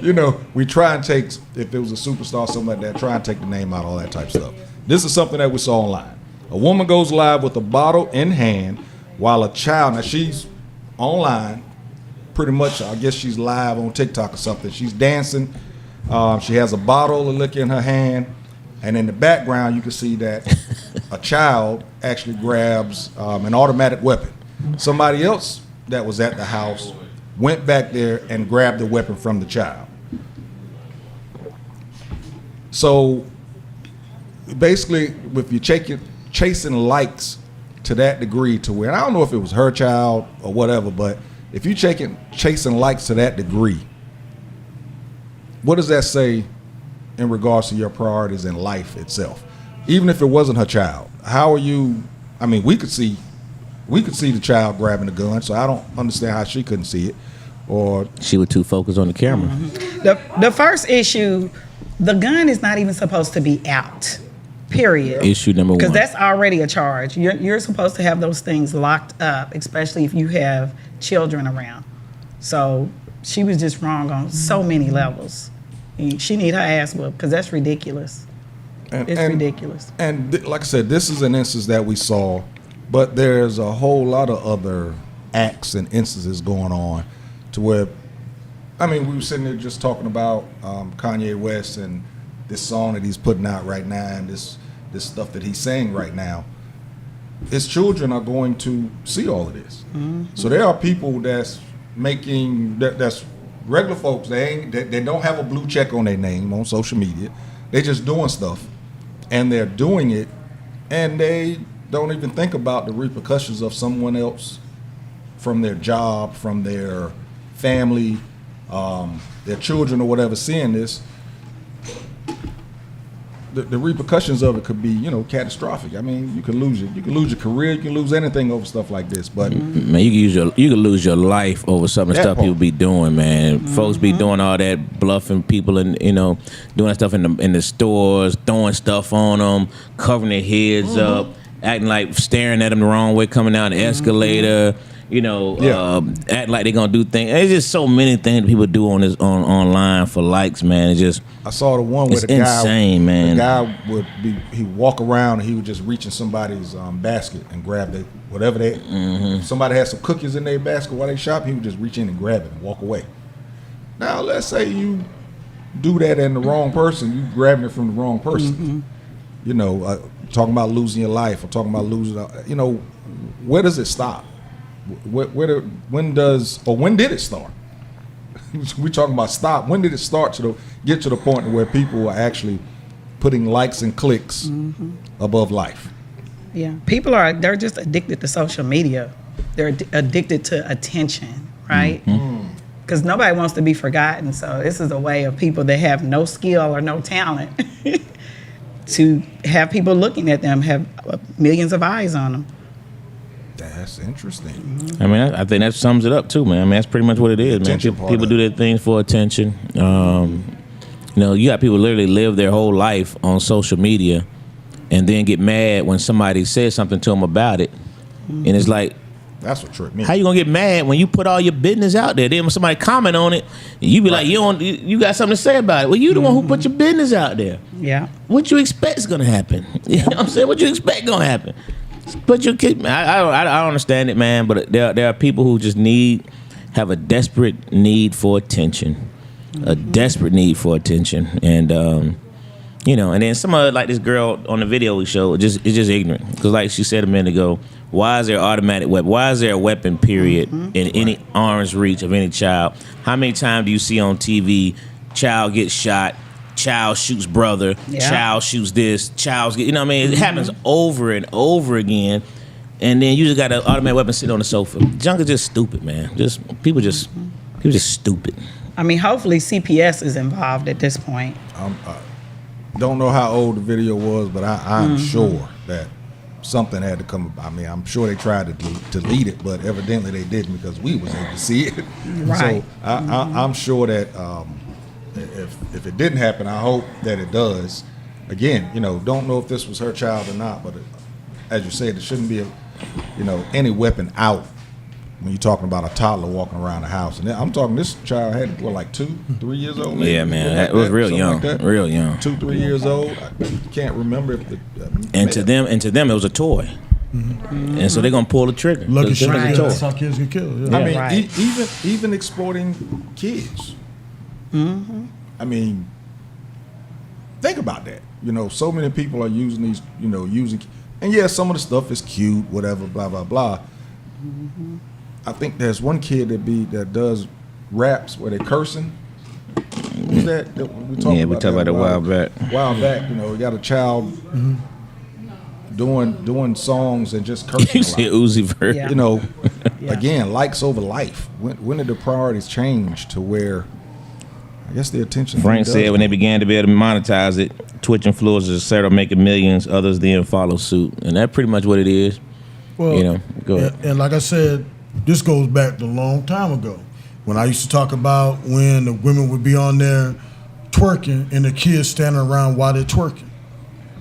you know, we try and take, if it was a superstar, something like that, try and take the name out, all that type of stuff. This is something that we saw online. A woman goes live with a bottle in hand while a child, now she's online, pretty much, I guess she's live on TikTok or something. She's dancing. She has a bottle of liquor in her hand. And in the background, you can see that a child actually grabs an automatic weapon. Somebody else that was at the house went back there and grabbed the weapon from the child. So basically, if you're chasing likes to that degree to where, and I don't know if it was her child or whatever, but if you're chasing likes to that degree, what does that say in regards to your priorities in life itself? Even if it wasn't her child, how are you? I mean, we could see the child grabbing the gun, so I don't understand how she couldn't see it, or She was too focused on the camera. The first issue, the gun is not even supposed to be out. Period. Issue number one. Because that's already a charge. You're supposed to have those things locked up, especially if you have children around. So she was just wrong on so many levels. She need her ass whooped because that's ridiculous. It's ridiculous. And like I said, this is an instance that we saw, but there's a whole lot of other acts and instances going on to where, I mean, we were sitting there just talking about Kanye West and this song that he's putting out right now and this stuff that he's saying right now. His children are going to see all of this. Mm-hmm. So there are people that's making, that's regular folks, they don't have a blue check on their name on social media. They're just doing stuff, and they're doing it, and they don't even think about the repercussions of someone else from their job, from their family, their children or whatever seeing this, the repercussions of it could be, catastrophic. I mean, you can lose your career, you can lose anything over stuff like this. But man, you can lose your life over some of the That stuff part. people be doing, man. Folks be doing all that, bluffing people, and doing that stuff in the stores, throwing stuff on them, covering their heads up, acting like staring at them the wrong way, coming down the escalator. Act like they're gonna do things. There's just so many things that people do online for likes, man. It's just I saw the one where it's the guy, insane, man. The guy he'd walk around and he would just reach in somebody's basket and grab whatever they. If somebody had some cookies in their basket while they shop, he would just reach in and grab it and walk away. Now, let's say you do that in the wrong person, you grabbing it from the wrong person. Talking about losing your life or talking about losing. Where does it stop? When did it start? We're talking about stop. When did it start to get to the point where people are actually putting likes and clicks above life? Yeah, they're just addicted to social media. They're addicted to attention, right? Because nobody wants to be forgotten. So this is a way of people that have no skill or no talent to have people looking at them, have millions of eyes on them. That's interesting. I mean, I think that sums it up too, man. I mean, that's pretty much what it is, man. Attention part People of do their things for attention. You got people literally live their whole life on social media, and then get mad when somebody says something to them about it, and it's like, That's what tripped me. how you gonna get mad when you put all your business out there? Then when somebody comment on it, you be like, you got something to say about it. Well, you the one who put your business out there. Yeah. What you expect is gonna happen? You know what I'm saying? What you expect gonna happen? But your kid, I don't understand it, man. But there are people who just have a desperate need for attention, a desperate need for attention, and and then some of like this girl on the video we showed, it's just ignorant. Because like she said a minute ago, why is there automatic weapon? Why is there a weapon? Period in any arm's reach of any child? How many times do you see on TV, child gets shot? Child shoots brother, child shoots this, child's get, it happens over and over again, and then you just got an automatic weapon sitting on the sofa. Junk is just stupid, man. People just stupid. I mean, hopefully CPS is involved at this point. Don't know how old the video was, but I'm sure that something had to come. I mean, I'm sure they tried to delete it, but evidently they didn't because we was able to see it. Right. So I'm sure that if it didn't happen, I hope that it does. Again, don't know if this was her child or not, but as you said, it shouldn't be any weapon out when you're talking about a toddler walking around the house. And I'm talking, this child had, 2, 3 years old? Maybe? Yeah, man, Like it was real something young, like that. real young. 2, 3 years old. I can't remember if the. And to them, it was a toy, and so they're gonna pull the trigger. Lucky 'cause shit. it's a Right. toy. That's how kids get killed. Yeah. I mean, Right. even exploiting kids. I mean, think about that. So many people are using these. And yeah, some of the stuff is cute, whatever, blah blah blah. I think there's one kid that does raps where they're cursing. Who's that? We talked We talked about it a while back. While back, we got a child doing songs and just cursing. You a see lot. Uzi Vert. Yeah. Again, likes over life. When did the priorities change to where, I guess the attention. Frank thing said does when they began to be able to monetize it, Twitch influencers started making millions, others then follow suit. And that's pretty much what it is. Well, Go ahead. And like I said, this goes back to a long time ago when I used to talk about when the women would be on there twerking and the kids standing around while they're twerking.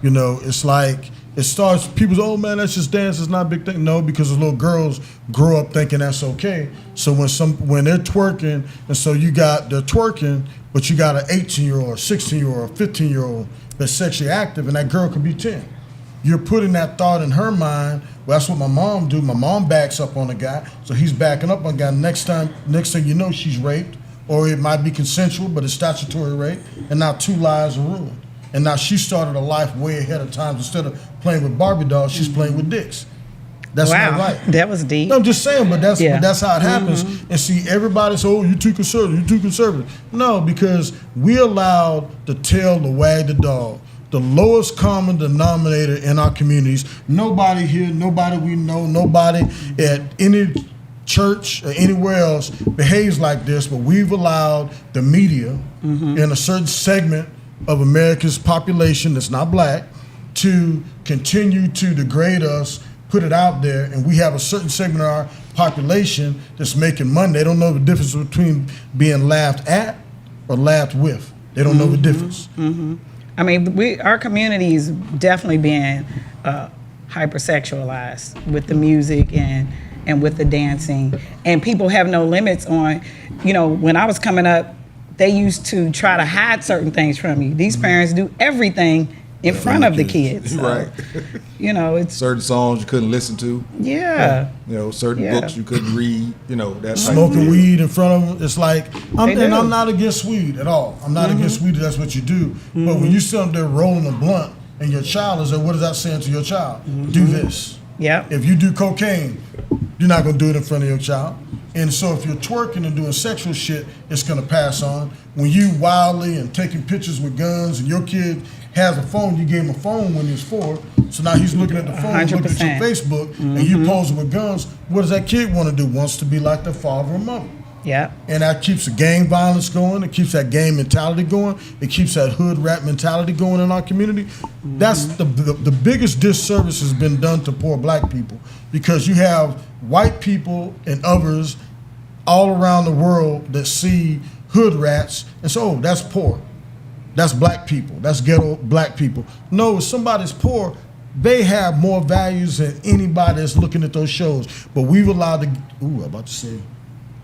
It's like it starts. People say, "Oh man, that's just dance. It's not a big thing." No, because the little girls grow up thinking that's okay. So when they're twerking, and so you got the twerking, but you got an 18-year-old, or 16-year-old, or 15-year-old that's sexually active, and that girl could be 10. You're putting that thought in her mind. Well, that's what my mom do. My mom backs up on a guy, so he's backing up on a guy. Next thing you know, she's raped, or it might be consensual, but it's statutory rape, and now 2 lives are ruined. And now she started a life way ahead of time. Instead of playing with Barbie dolls, she's playing with dicks. That's Wow. not right. That was deep. No, I'm just saying, but that's how it happens. Mm-hmm. And see, everybody says, "Oh, you're too conservative. You're too conservative." No, because we allowed the tail to wag the dog. The lowest common denominator in our communities. Nobody here, nobody we know, nobody at any church or anywhere else behaves like this, but we've allowed the media in a certain segment of America's population that's not black to continue to degrade us, put it out there, and we have a certain segment of our population that's making money. They don't know the difference between being laughed at or laughed with. They don't know the difference. I mean, our community is definitely being hypersexualized with the music and with the dancing, and people have no limits on, when I was coming up, they used to try to hide certain things from you. These parents do everything in front of the kids. So, Right. It's Certain songs you couldn't listen to. yeah. Certain books you couldn't read. That type of Smoking thing. weed in front of them, it's like, They do. I'm not against weed at all. I'm not against weed if that's what you do. But when you sit up there rolling a blunt and your child is there, what is that saying to your child? Do this. Yep. If you do cocaine, you're not gonna do it in front of your child. And so if you're twerking and doing sexual shit, it's gonna pass on. When you wildly and taking pictures with guns and your kid has a phone, you gave him a phone when he was 4, so now he's looking at the phone, looking at your 100%. Facebook, and you posing with guns, what does that kid wanna do? Wants to be like their father or mother. Yep. And that keeps the gang violence going. It keeps that gang mentality going. It keeps that hood rat mentality going in our community. That's the biggest disservice has been done to poor black people, because you have white people and others all around the world that see hood rats and say, oh, that's poor. That's black people. That's ghetto black people. No, if somebody's poor, they have more values than anybody that's looking at those shows. But we've allowed I'm about to say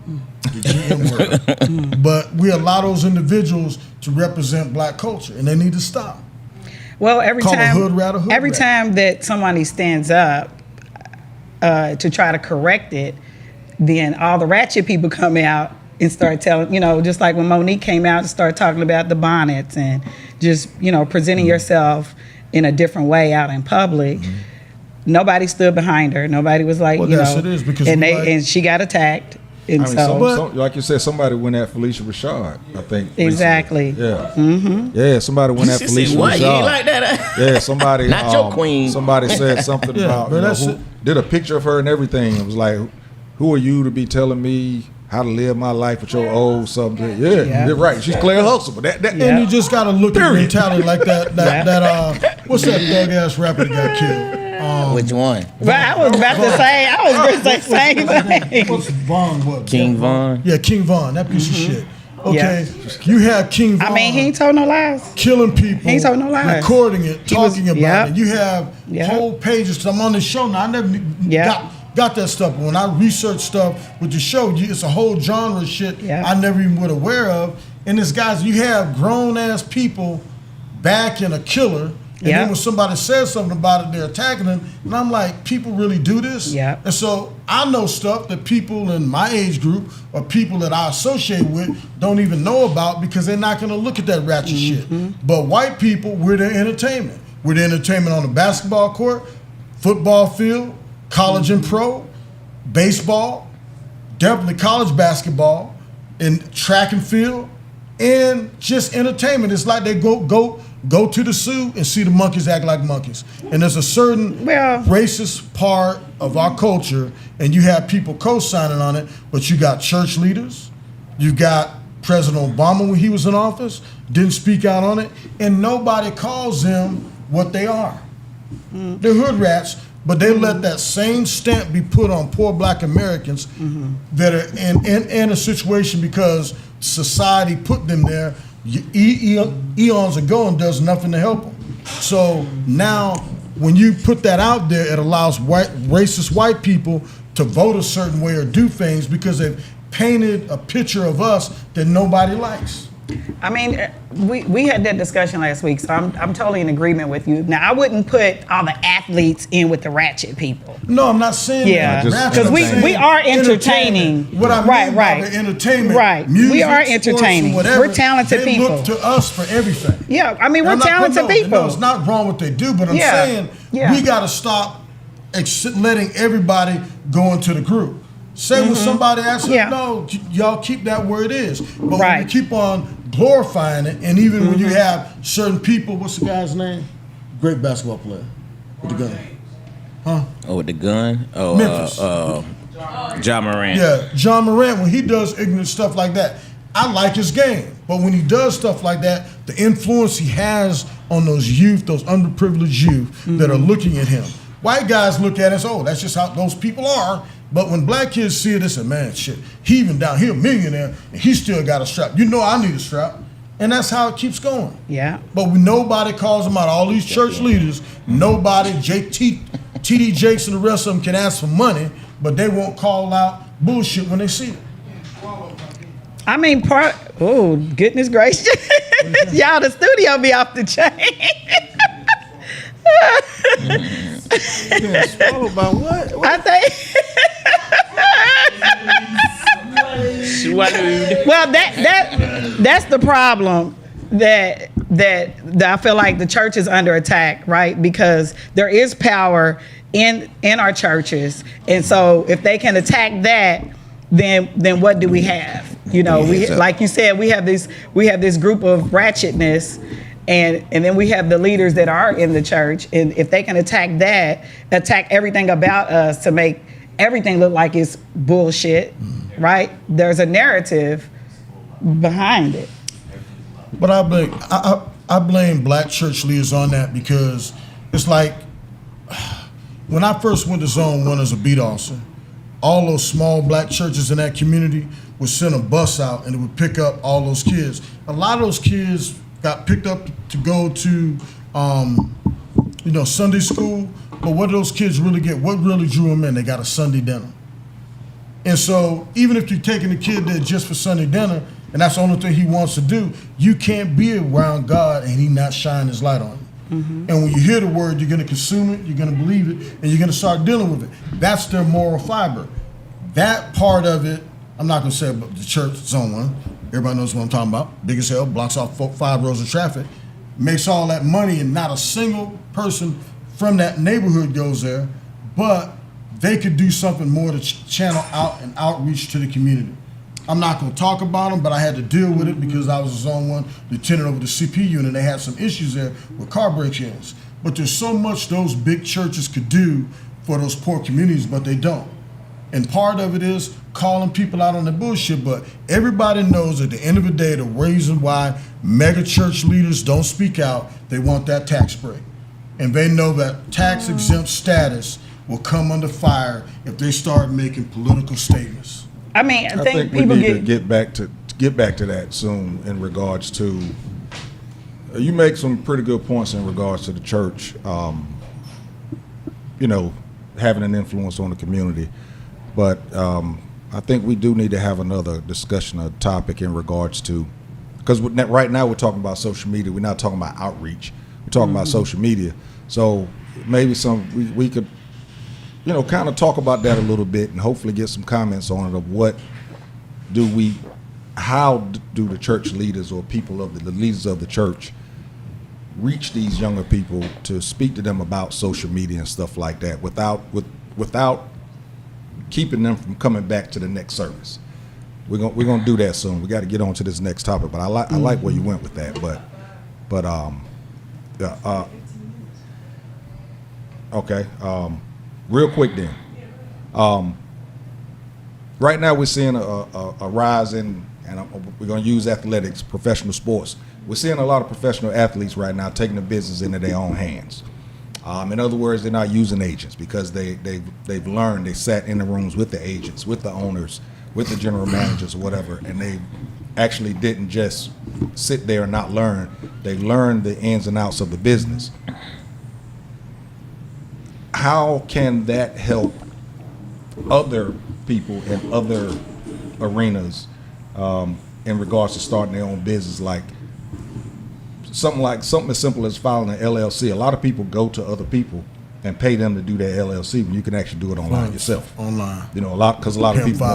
the GM word. But we allow those individuals to represent black culture, and they need to stop. Well, every Call a time hood rat a hood rat. time that somebody stands up to try to correct it, then all the ratchet people come out and start telling, just like when Monique came out and started talking about the bonnets and just, presenting yourself in a different way out in public. Nobody stood behind her. Nobody was like, Well, yes, it is, because and she got attacked. And Like you said, somebody went at Felicia Rashad, I think. Exactly. Recently. Yeah. Yeah, somebody went at She Felicia said, what? Rashad. You ain't like that? Yeah, somebody. Not your queen. Somebody said something about, but that's it. did a picture of her and everything. It was like, who are you to be telling me how to live my life with your old something? Yeah, you're right. She's Claire Huxtable. And you just gotta look at mentality like that. What's that thug ass rapper that got killed? Which one? But I was about to say, same thing. What's Vaughn? What? King Von? Yeah, King Von. That piece of shit. Okay, you have King Von. I mean, he ain't told no lies. Killing people. He ain't told no lies. Recording it, He was- talking about yep. it. You have Yep. whole pages. Cause I'm on the show now. I never got that stuff. But when I research stuff with the show, it's a whole genre of shit Yep. I never even was aware of. And this guys, you have grown ass people backing a killer. And Yep. then when somebody says something about it, they're attacking them. And I'm like, people really do this? Yep. And so I know stuff that people in my age group or people that I associate with don't even know about, because they're not going to look at that ratchet shit. But white people, we're their entertainment. We're the entertainment on the basketball court, football field, college and pro, baseball, definitely college basketball, and track and field, and just entertainment. It's like they go to the zoo and see the monkeys act like monkeys. And there's a certain racist part of our culture, and you have people co-signing on it, but you got church leaders, you got President Obama when he was in office, didn't speak out on it, and nobody calls them what they are. They're hood rats, but they let that same stamp be put on poor black Americans that are in a situation because society put them there eons ago and does nothing to help them. So now when you put that out there, it allows racist white people to vote a certain way or do things because they've painted a picture of us that nobody likes. I mean, we had that discussion last week, so I'm totally in agreement with you. Now, I wouldn't put all the athletes in with the ratchet people. No, I'm not saying Yeah, that. because we are entertaining. What I mean right. by the entertainment, Right. music, We are sports, entertaining. and whatever, We're talented they people. look to us for everything. Yeah, I mean, we're I'm not talented putting- people. No, it's not wrong what they do, but I'm saying we got to stop letting everybody go into the group. Say when somebody asks, no, y'all keep that where it is. But when you keep on glorifying it, and even when you have certain people, what's the guy's name? Great basketball player with the gun. Huh? Oh, with the gun? Oh, Memphis. John Morant. Yeah, John Morant, when he does ignorant stuff like that, I like his game. But when he does stuff like that, the influence he has on those youth, those underprivileged youth that are looking at him. White guys look at it as, oh, that's just how those people are. But when black kids see it, they say, man, shit, he even down here, a millionaire, and he still got a strap. You know I need a strap. And that's how it keeps going. Yeah. But nobody calls them out. All these church leaders, nobody, T.D. Jakes and the rest of them can ask for money, but they won't call out bullshit when they see it. I mean, oh, goodness gracious. Y'all, the studio be off the chain. Yeah, swallowed by what? I think. Well, that's the problem that I feel like the church is under attack, right? Because there is power in our churches, and so if they can attack that, then what do we have? You know, we like you said, we have this group of ratchetness. And then we have the leaders that are in the church, and if they can attack everything about us to make everything look like it's bullshit, right? There's a narrative behind it. But I blame black church leaders on that because it's like when I first went to Zone 1 as a beat officer, all those small black churches in that community would send a bus out and it would pick up all those kids. A lot of those kids got picked up to go to, Sunday school. But what do those kids really get? What really drew them in? They got a Sunday dinner. And so even if you're taking the kid there just for Sunday dinner, and that's the only thing he wants to do, you can't be around God and he not shine his light on you. Mm-hmm. And when you hear the word, you're going to consume it, you're going to believe it, and you're going to start dealing with it. That's their moral fiber. That part of it, I'm not going to say about the church, Zone 1. Everybody knows what I'm talking about. Big as hell, blocks off 5 rows of traffic, makes all that money, and not a single person from that neighborhood goes there, but they could do something more to channel out and outreach to the community. I'm not going to talk about them, but I had to deal with it because I was a Zone 1 lieutenant over the CP unit. They had some issues there with car break-ins. But there's so much those big churches could do for those poor communities, but they don't. And part of it is calling people out on the bullshit, but everybody knows at the end of the day, the reason why mega church leaders don't speak out, they want that tax break. And they know that tax exempt status will come under fire if they start making political statements. I mean, I think we people need to get back to that soon in regards to, you make some pretty good points in regards to the church, having an influence on the community. But I think we do need to have another discussion, a topic in regards to, because right now we're talking about social media. We're not talking about outreach. We're talking about social media. So maybe we could, kind of talk about that a little bit and hopefully get some comments on it of how do the church leaders or people of the leaders of the church reach these younger people to speak to them about social media and stuff like that without keeping them from coming back to the next service. We're gonna do that soon. We got to get on to this next topic, but I like where you went with that. Okay. Real quick then. Right now we're seeing a rise in, and we're gonna use athletics, professional sports. We're seeing a lot of professional athletes right now taking the business into their own hands. In other words, they're not using agents because they've learned. They sat in the rooms with the agents, with the owners, with the general managers or whatever, and they actually didn't just sit there and not learn. They learned the ins and outs of the business. How can that help other people in other arenas in regards to starting their own business, like something as simple as filing an LLC? A lot of people go to other people and pay them to do their LLC when you can actually do it online yourself. Online, a lot of people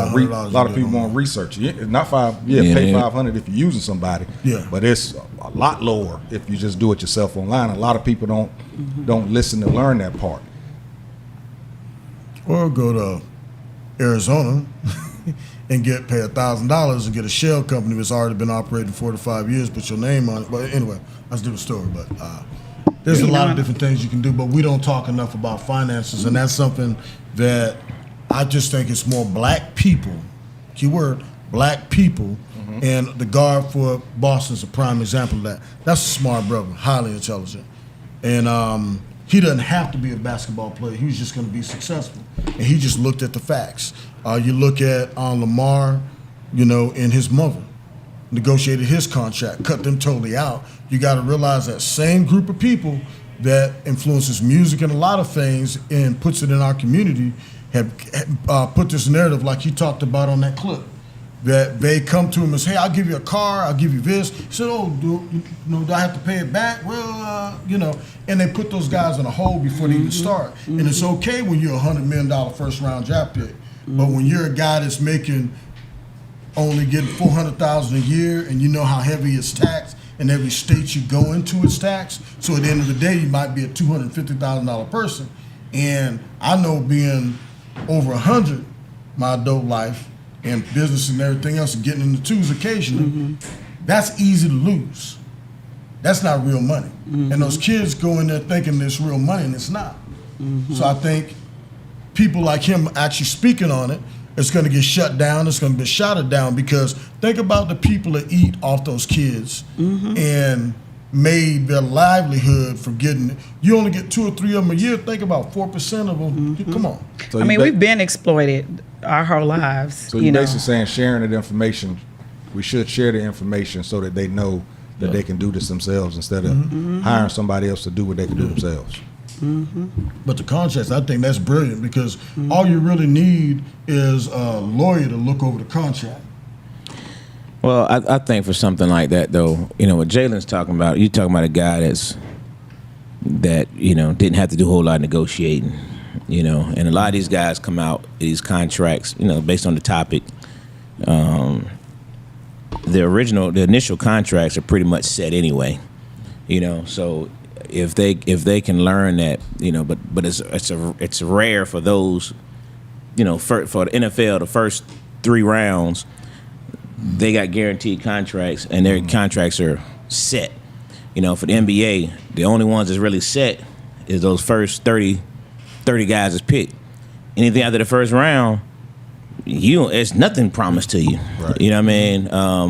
want research. Pay $500 if you're using somebody. Yeah, but it's a lot lower if you just do it yourself online. A lot of people don't listen to learn that part. Or go to Arizona and pay $1,000 and get a shell company that's already been operating 4 to 5 years, put your name on it. But anyway, that's a different story. But there's a lot of different things you can do, but we don't talk enough about finances, and that's something that I just think it's more black people, keyword, black people, and the guard for Boston's a prime example of that. That's a smart brother, highly intelligent. And he doesn't have to be a basketball player. He was just going to be successful. And he just looked at the facts. You look at Lamar, and his mother negotiated his contract, cut them totally out. You got to realize that same group of people that influences music and a lot of things and puts it in our community have put this narrative like he talked about on that clip. That they come to him and say, hey, I'll give you a car, I'll give you this. He said, oh, do I have to pay it back? Well, and they put those guys in a hole before they even start. And it's okay when you're a $100 million first round draft pick. But when you're a guy that's only getting $400,000 a year and you know how heavy it's taxed and every state you go into is taxed, so at the end of the day, you might be a $250,000 person. And I know being over 100 my adult life, and business and everything else, and getting in the twos occasionally, that's easy to lose. That's not real money. And those kids go in there thinking it's real money, and it's not. So I think people like him actually speaking on it, it's going to get shut down, it's going to be shouted down, because think about the people that eat off those kids and made their livelihood from getting it. You only get 2 or 3 of them a year. Think about 4% of them. Come on. So we've been exploited our whole lives. So you're basically saying sharing that information, we should share the information so that they know that they can do this themselves instead of hiring somebody else to do what they can do themselves. But the contracts, I think that's brilliant, because all you really need is a lawyer to look over the contract. Well, I think for something like that, though, what Jalen's talking about, you're talking about a guy that didn't have to do a whole lot of negotiating, and a lot of these guys come out, these contracts, based on the topic, the initial contracts are pretty much set anyway, so if they can learn that, but it's rare for those, for the NFL, the first 3 rounds, they got guaranteed contracts, and their contracts are set. For the NBA, the only ones that's really set is those first 30 guys that's picked. Anything after the first round, it's nothing promised to you. Right. You know what I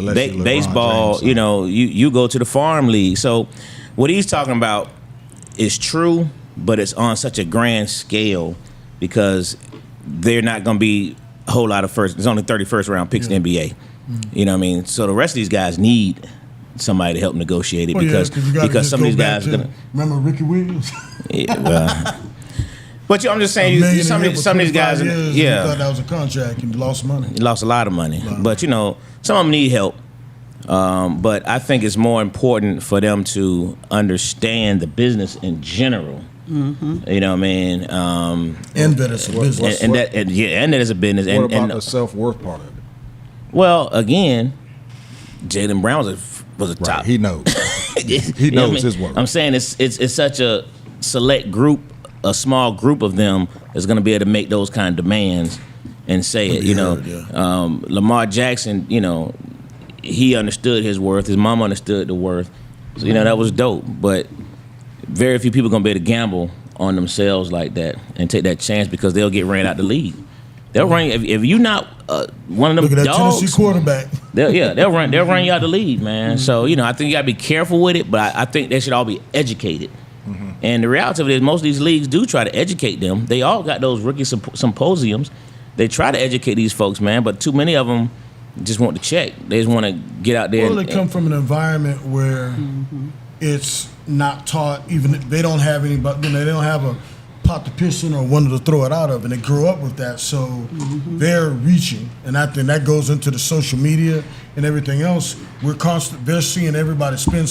mean? Baseball, James, you go to the farm league. So what he's talking about is true, but it's on such a grand scale because they're not going to be a whole lot of there's only 30 first round picks in the NBA. You know what I mean? So the rest of these guys need somebody to help negotiate it because some of these guys are going to. Remember Ricky Williams? Yeah, well. But I'm just saying, some of these guys, you thought that was a contract and you lost money. You lost a lot of money. But some of them need help. But I think it's more important for them to understand the business in general. You know what I mean? And that it's a business. And that is a business. What about the self-worth part of it? Well, again, Jaylen Brown was a top. He knows. He knows his worth. I'm saying it's such a select group, a small group of them is going to be able to make those kind of demands and say it. Lamar Jackson, he understood his worth. His mom understood the worth. So that was dope. But very few people are going to be able to gamble on themselves like that and take that chance because they'll get ran out the league. They'll run if you're not one of them Look at that dogs. Tennessee quarterback. They'll run you out the league, man. So I think you got to be careful with it, but I think they should all be educated. And the reality of it is, most of these leagues do try to educate them. They all got those rookie symposiums. They try to educate these folks, man, but too many of them just want to check. They just want to get out there. Well, they come from an environment where it's not taught. Even they don't have anybody. They don't have a pot to piss in or one to throw it out of, and they grew up with that. So they're reaching, and I think that goes into the social media and everything else. They're seeing everybody spin,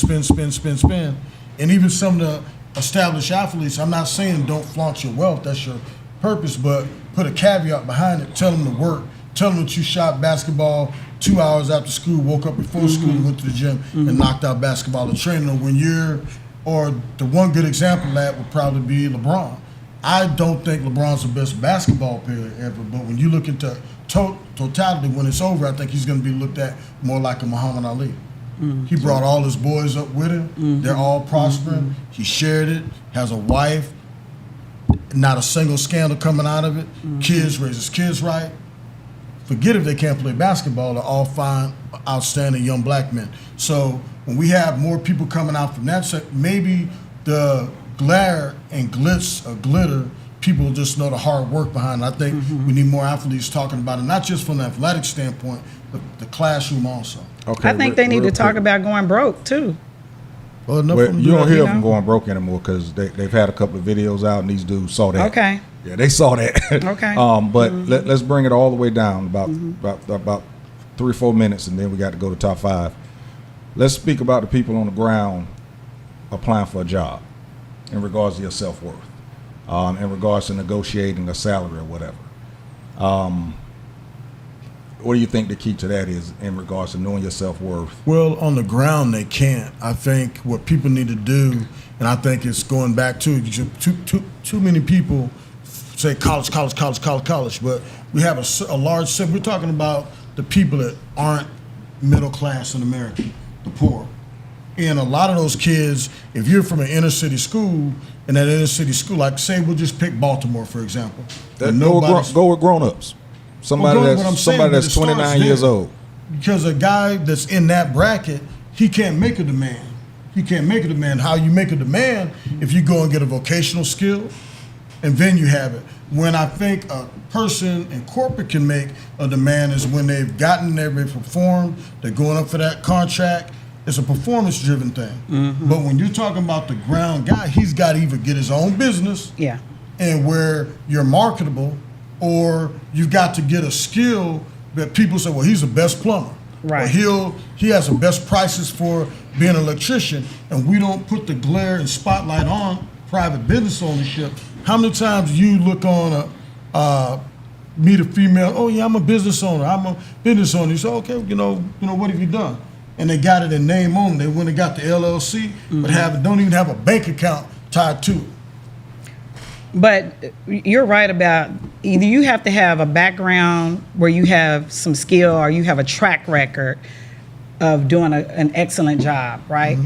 and even some of the established athletes. I'm not saying don't flaunt your wealth. That's your purpose, but put a caveat behind it. Tell them to work. Tell them that you shot basketball 2 hours after school, woke up before school, went to the gym, and knocked out basketball and training. Or the one good example of that would probably be LeBron. I don't think LeBron's the best basketball player ever, but when you look into totality, when it's over, I think he's going to be looked at more like a Muhammad Ali. He brought all his boys up with him. They're all prospering. He shared it, has a wife. not a single scandal coming out of it. Kids raises kids right. Forget if they can't play basketball, they're all fine, outstanding young black men. So when we have more people coming out from that side, maybe the glare and glitz or glitter, people just know the hard work behind it. I think we need more athletes talking about it, not just from the athletic standpoint, but the classroom also. Okay, I think they need to talk about going broke too. Well, enough Well, from you don't that. hear them going broke anymore because they've had a couple of videos out and these dudes saw that. Okay. Yeah, they saw that. Okay. But let's bring it all the way down about 3 or 4 minutes, and then we got to go to top 5. Let's speak about the people on the ground applying for a job in regards to your self-worth, in regards to negotiating a salary or whatever. What do you think the key to that is in regards to knowing your self-worth? Well, on the ground, they can't. I think what people need to do, and I think it's going back to too many people say college, but we have a large set. We're talking about the people that aren't middle class in America, the poor. And a lot of those kids, if you're from an inner city school, and that inner city school, like say we'll just pick Baltimore, for example. Go with grown-ups. Somebody that's 29 years old. Because a guy that's in that bracket, he can't make a demand. He can't make a demand. How you make a demand if you go and get a vocational skill, and then you have it. When I think a person in corporate can make a demand is when they've gotten there, they've performed, they're going up for that contract. It's a performance-driven thing. But when you're talking about the ground guy, he's got to either get his own business, Yeah. and where you're marketable, or you've got to get a skill that people say, well, he's the best plumber. Right. Or he has the best prices for being an electrician, and we don't put the glare and spotlight on private business ownership. How many times you look on meet a female, oh yeah, I'm a business owner, You say, okay, you know, what have you done? And they got it in name only. They went and got the LLC, but don't even have a bank account tied to it. But you're right about either you have to have a background where you have some skill or you have a track record of doing an excellent job, right?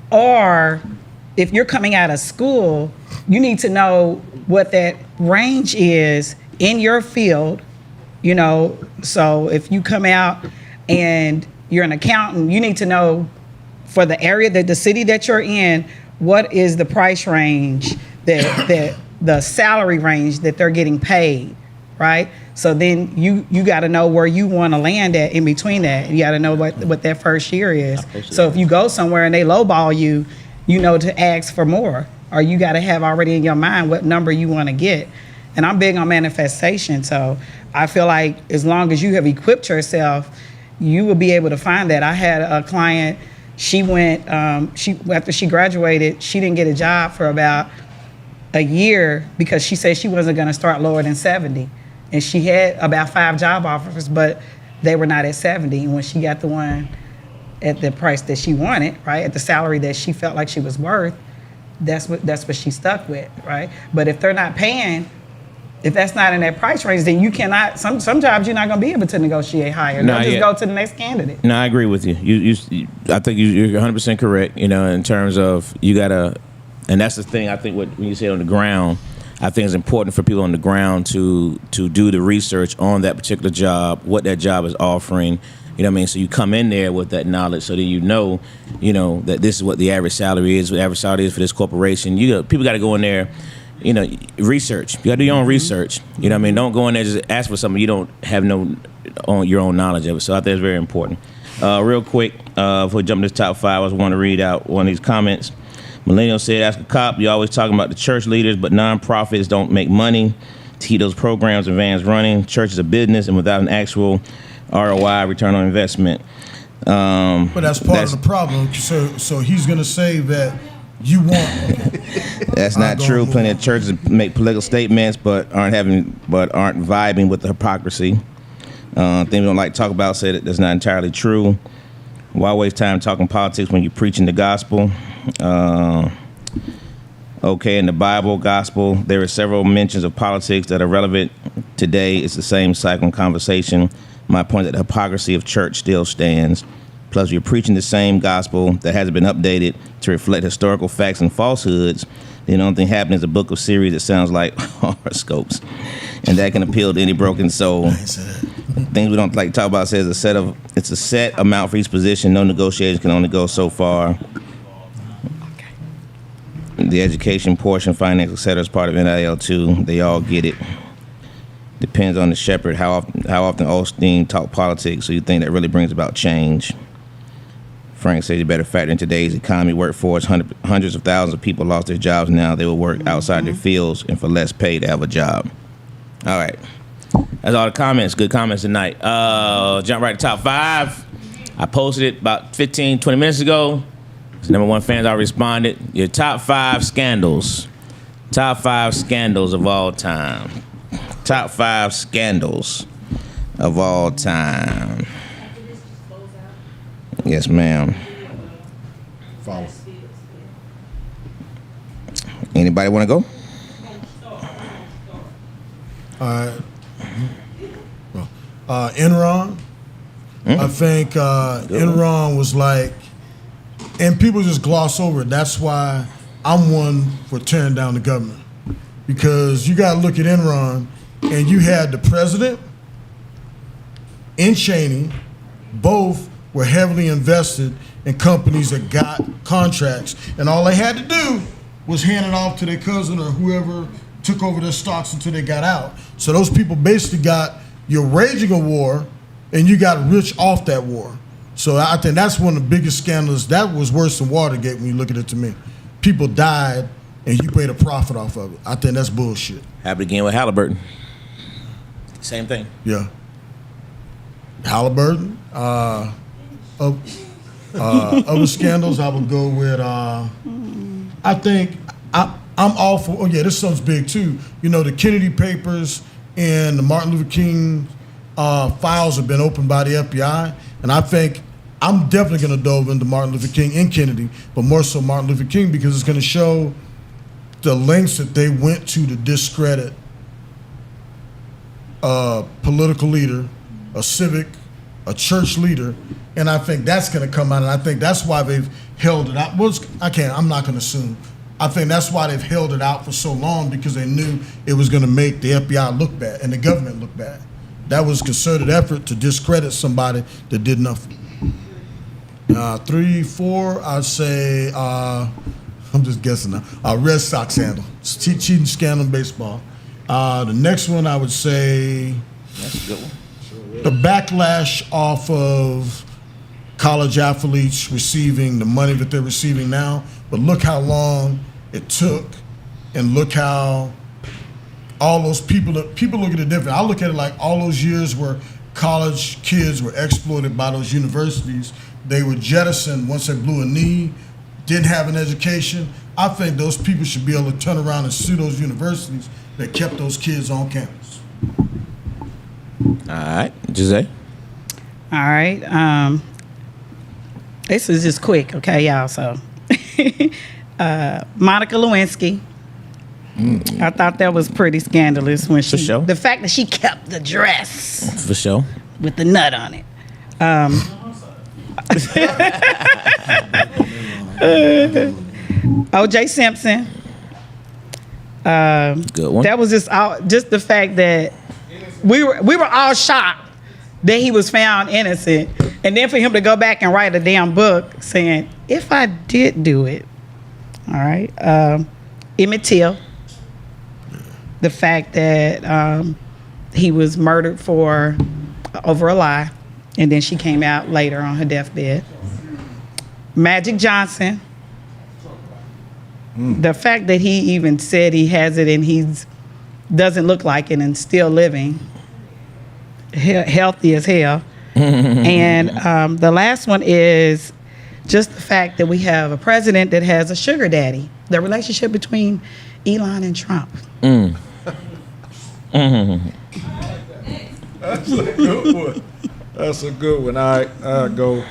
Or if you're coming out of school, you need to know what that range is in your field, So if you come out and you're an accountant, you need to know for the area, the city that you're in, what is the price range that the salary range that they're getting paid, right? So then you got to know where you want to land at in between that. You got to know what that first year is. So if you go somewhere and they lowball you, to ask for more, or you got to have already in your mind what number you want to get. And I'm big on manifestation, so I feel like as long as you have equipped yourself, you will be able to find that. I had a client, she went, after she graduated, she didn't get a job for about a year because she said she wasn't going to start lower than 70. And she had about 5 job offers, but they were not at 70. And when she got the one at the price that she wanted, right, at the salary that she felt like she was worth, that's what she stuck with, right? But if they're not paying, if that's not in that price range, then you cannot, some jobs you're not going to be able to negotiate higher. They'll just go to the next candidate. No, I agree with you. I think you're 100% correct, in terms of you got to, and that's the thing, I think when you say on the ground, I think it's important for people on the ground to do the research on that particular job, what that job is offering. You know what I mean? So you come in there with that knowledge, so that you know that this is what the average salary is, what the average salary is for this corporation. People got to go in there, research. You got to do your own research. You know what I mean? Don't go in there just ask for something you don't have your own knowledge of it. So I think it's very important. Real quick, before we jump into top 5, I just want to read out one of these comments. Millennial said, ask a cop, you're always talking about the church leaders, but nonprofits don't make money to keep those programs and vans running. Church is a business, and without an actual ROI, return on investment. But that's part of the problem. So he's going to say that you want. That's not true. Plenty of churches make political statements, but aren't vibing with the hypocrisy. Things we don't like to talk about say that that's not entirely true. Why waste time talking politics when you're preaching the gospel? Okay, in the Bible, gospel, there are several mentions of politics that are relevant today. It's the same cycle and conversation. My point that the hypocrisy of church still stands. Plus, you're preaching the same gospel that hasn't been updated to reflect historical facts and falsehoods. The only thing happening is a book of series that sounds like horoscopes, and that can appeal to any broken soul. Things we don't like to talk about says it's a set amount for each position. No negotiations, can only go so far. The education portion, finance, etc. is part of NIL too. They all get it. Depends on the shepherd how often Osteen talk politics. So you think that really brings about change? Frank says you better factor in today's economy workforce. Hundreds of thousands of people lost their jobs now. They will work outside their fields and for less pay to have a job. All right. That's all the comments. Good comments tonight. Jump right to top 5. I posted it about 15, 20 minutes ago. So number one fans already responded. Your top 5 scandals. Top 5 scandals of all time. Top 5 scandals of all time. Yes, ma'am. Follow. Anybody want to go? All right. Enron. I think Enron was like, and people just gloss over it. That's why I'm one for tearing down the government. Because you got to look at Enron, and you had the president and Cheney, both were heavily invested in companies that got contracts, and all they had to do was hand it off to their cousin or whoever took over their stocks until they got out. So those people basically got, you're waging a war, and you got rich off that war. So I think that's one of the biggest scandals. That was worse than Watergate when you look at it to me. People died, and you made a profit off of it. I think that's bullshit. Happened again with Halliburton. Same thing. Yeah. Halliburton. Other scandals, I would go with. I think I'm all for. Oh yeah, this sounds big too. You know, the Kennedy papers and the Martin Luther King files have been opened by the FBI, and I think I'm definitely going to delve into Martin Luther King and Kennedy, but more so Martin Luther King because it's going to show the lengths that they went to discredit a political leader, a civic, a church leader, and I think that's going to come out, and I think that's why they've held it out. I'm not going to assume. I think that's why they've held it out for so long because they knew it was going to make the FBI look bad and the government look bad. That was a concerted effort to discredit somebody that did nothing. 3, 4, I'd say, I'm just guessing now, Red Sox scandal, cheating scandal in baseball. The next one I would say, That's a good one. the backlash off of college athletes receiving the money that they're receiving now, but look how long it took, and look how all those people look at it different. I look at it like all those years where college kids were exploited by those universities. They were jettisoned once they blew a knee, didn't have an education. I think those people should be able to turn around and sue those universities that kept those kids on campus. All right, Jose. All right. This is just quick, okay, y'all. So, Monica Lewinsky. I thought that was pretty scandalous when she, sure. the fact that she kept the dress For sure. with the nut on it. O.J. Simpson. Good one. That was just the fact that we were all shocked that he was found innocent, and then for him to go back and write a damn book saying, "If I did do it," all right. Emmett Till. The fact that he was murdered over a lie, and then she came out later on her deathbed. Magic Johnson. The fact that he even said he has it and he doesn't look like it and still living, healthy as hell. And the last one is just the fact that we have a president that has a sugar daddy. The relationship between Elon and Trump. That's a good one. That's a good one. I go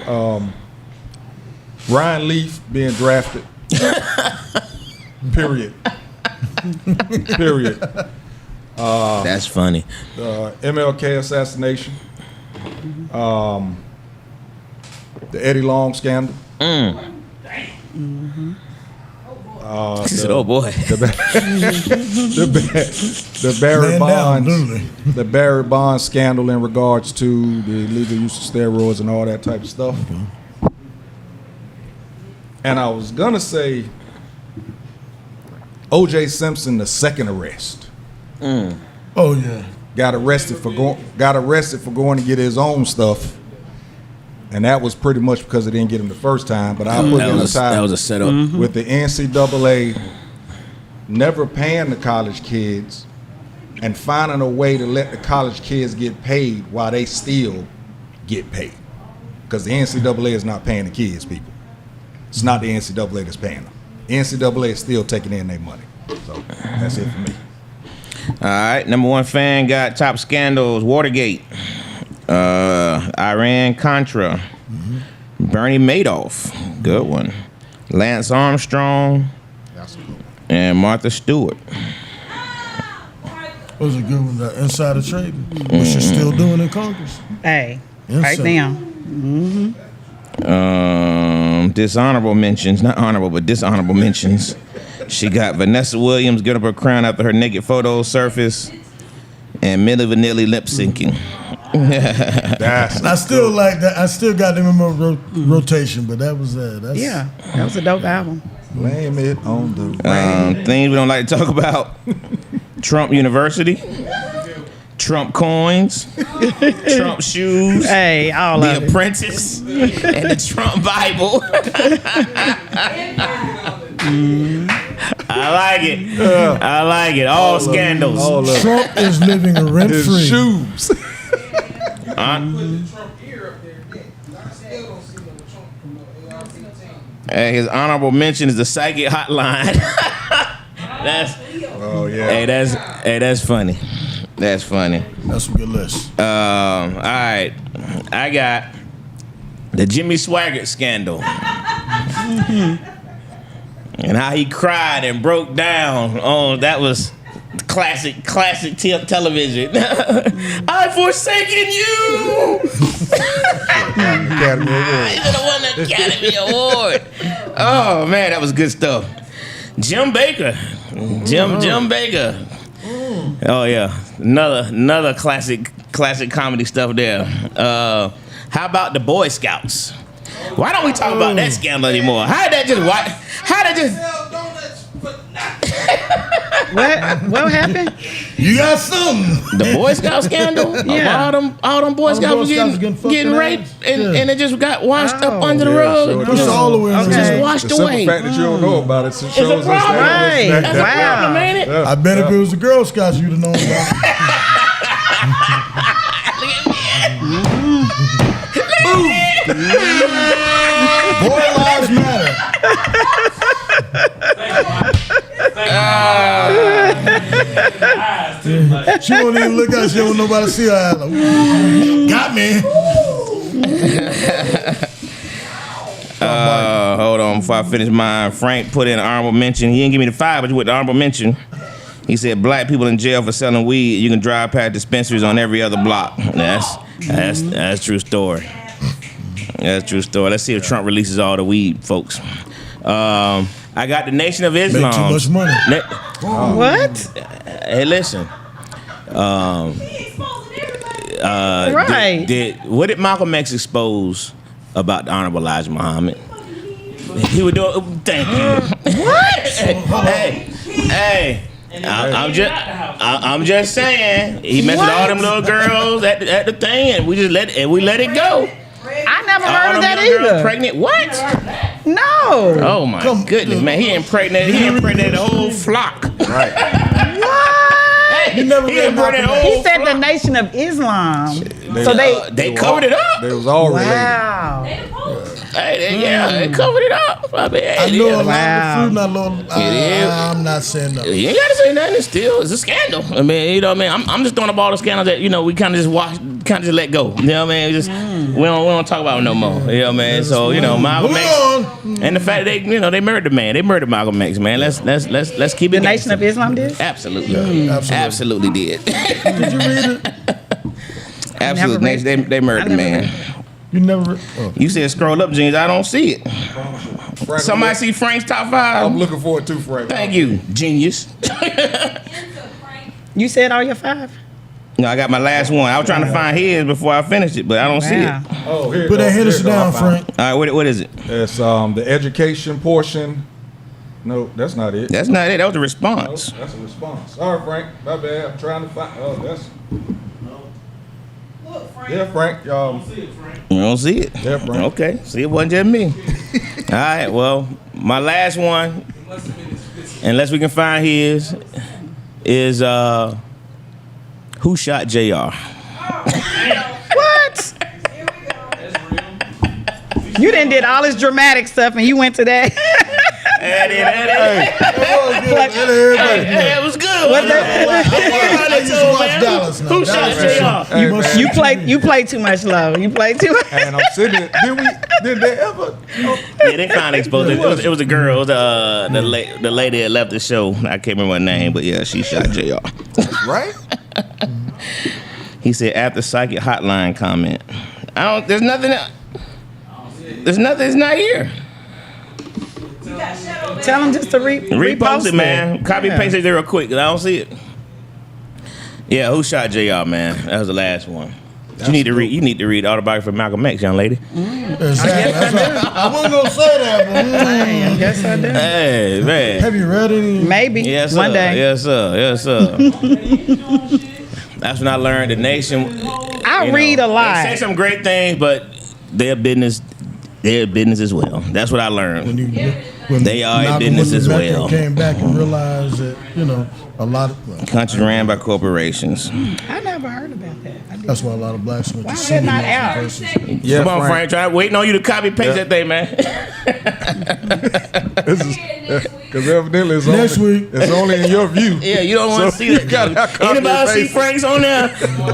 Ryan Leaf being drafted. Period. Period. That's funny. MLK assassination. The Eddie Long scandal. She said, "Oh boy." The Barry Man down, Bonds, literally. the Barry Bonds scandal in regards to the illegal use of steroids and all that type of stuff. And I was gonna say, O.J. Simpson, the second arrest, Oh yeah. got arrested for going to get his own stuff, and that was pretty much because they didn't get him the first time. But I'll put That him was, aside. that was a setup. With the NCAA never paying the college kids and finding a way to let the college kids get paid while they still get paid. Because the NCAA is not paying the kids, people. It's not the NCAA that's paying them. The NCAA is still taking in their money. So that's it for me. All right, number one fan got top scandals: Watergate, Iran Contra, Bernie Madoff, good one, Lance Armstrong, That's cool. and Martha Stewart. Those are good ones. Insider trading, which she's still doing in Congress. Hey, Yes, right sir. now. Dishonorable mentions, not honorable, but dishonorable mentions. She got Vanessa Williams get up her crown after her naked photos surface, and Milli Vanilli lip syncing. That's I still like that. I still got them in my rotation, but that was that's Yeah, that was a dope album. blame it on the rain. Things we don't like to talk about: Trump University, Trump coins, Trump shoes, Hey, all The of it. Apprentice, and the Trump Bible. I like it. I like it. All scandals. All of it. Trump is living rent His free. shoes. Put the Trump ear up there, Nick. I still don't see no Trump from the ARP team. His honorable mention is the psychic hotline. That's Oh yeah. that's funny. That's funny. That's a good list. All right, I got the Jimmy Swaggart scandal. And how he cried and broke down. Oh, that was classic television. I've forsaken you. Academy Award. He should have won the Academy Award. Oh man, that was good stuff. Jim Baker. Jim Baker. Oh yeah, another classic comedy stuff there. How about the Boy Scouts? Why don't we talk about that scandal anymore? How did that just? Sell donuts for nothing. What happened? You got something. The Boy Scout scandal? Yeah. All them Boy All them Scouts Boy was Scouts getting fucking raped ass. and Yeah. it just got washed up Oh. under the Yeah, rug. sure Push did. all the way. Okay. Just washed The simple away. fact that you don't know about it shows us that. Right. It's a problem, Wow. ain't it? I bet if it was the Girl Scouts, you'd have known about it. Boy lives matter. She won't even look out. She don't want nobody to see her eyes. Like, "Ooh, got me. Hold on, before I finish mine, Frank put in an honorable mention. He didn't give me the 5, but he went the honorable mention. He said, black people in jail for selling weed. You can drive past dispensaries on every other block. That's true story. That's true story. Let's see if Trump releases all the weed, folks. I got the Nation of Islam. Make too much money. What? Hey, listen. Right. What did Malcolm X expose about the Honorable Elijah Muhammad? He would do it. Thank you. What? Hey. I'm just saying. He messed with all them little girls at the thing, and we just let it go. I never All heard them of that little girls either. pregnant? What? No. Oh my goodness, man! He impregnated the whole flock. Right. What? You never He read impregnated the Malcolm X. whole He said the flock. Nation of Islam. So They covered it up. They was all related. Wow. They covered it up. I mean, I know a lot Wow. of the fruit, not Lord. is. I'm not saying nothing. You ain't gotta say nothing. It's still a scandal. I mean, you know what I mean. I'm just throwing up all the scandals that we kind of just watch, kind of just let go. You know what I mean? We don't talk about it no more. You know what I mean? So Malcolm X and the fact that they murdered the man. They murdered Malcolm X. Man, let's keep it. The Nation of Islam did? Absolutely, absolutely did. Did you read it? Absolutely, Never read they murdered the I never man. You never. Oh. You said scroll up, Jeans. I don't see it. Frank, Somebody see Frank's top 5? I'm looking forward to Frank. Thank you, genius. You said all your 5? No, I got my last one. I was trying to find his before I finished it, but I don't see it. Wow. Oh, here. Put that Hennessy down, Frank. All right, what is it? It's the education portion. No, that's not it. That's not it. That was a No, response. that's a response. All right, Frank. My bad. I'm trying to find. Oh, that's. Yeah, Frank. You don't see it? Yeah, Frank. Okay. See, it wasn't just me. All right, well, my last one, unless we can find his, is who shot JR? What? You done did all this dramatic stuff and you went to that. Hey, it was good. Who shot JR? You played too much love. You played too much. And I'm sitting there. Did they ever? Yeah, they kind of exposed it. It was a girl. It was, the lady that left the show. I can't remember her name, but yeah, she shot JR. Right? He said after psychic hotline comment. There's nothing. There's nothing. It's not here. Tell them just to Repost it, man. Copy paste it there real quick, 'cause I don't see it. Yeah, who shot JR, man? That was the last one. You need to read Autobiography of Malcolm X, young lady. I wasn't gonna say that, but Yes, I did. Hey, man. have you read any? Maybe. Yes, sir. One day. Yes, sir. Yes, sir. That's when I learned the nation. I read a lot. They say some great things, but their business as well. That's what I learned. When They are in Malcolm business as X well. Came back and realized that a lot of Country ran by corporations. I never heard about that. that's why a lot of blacks went Why to is it not out? university. Yeah, Come on, Frank. Waiting on you to copy paste that thing, man. Because evidently Next week. it's only in your view. Yeah, you don't want to So see you that. gotta copy and Anybody see paste it. Frank's on there?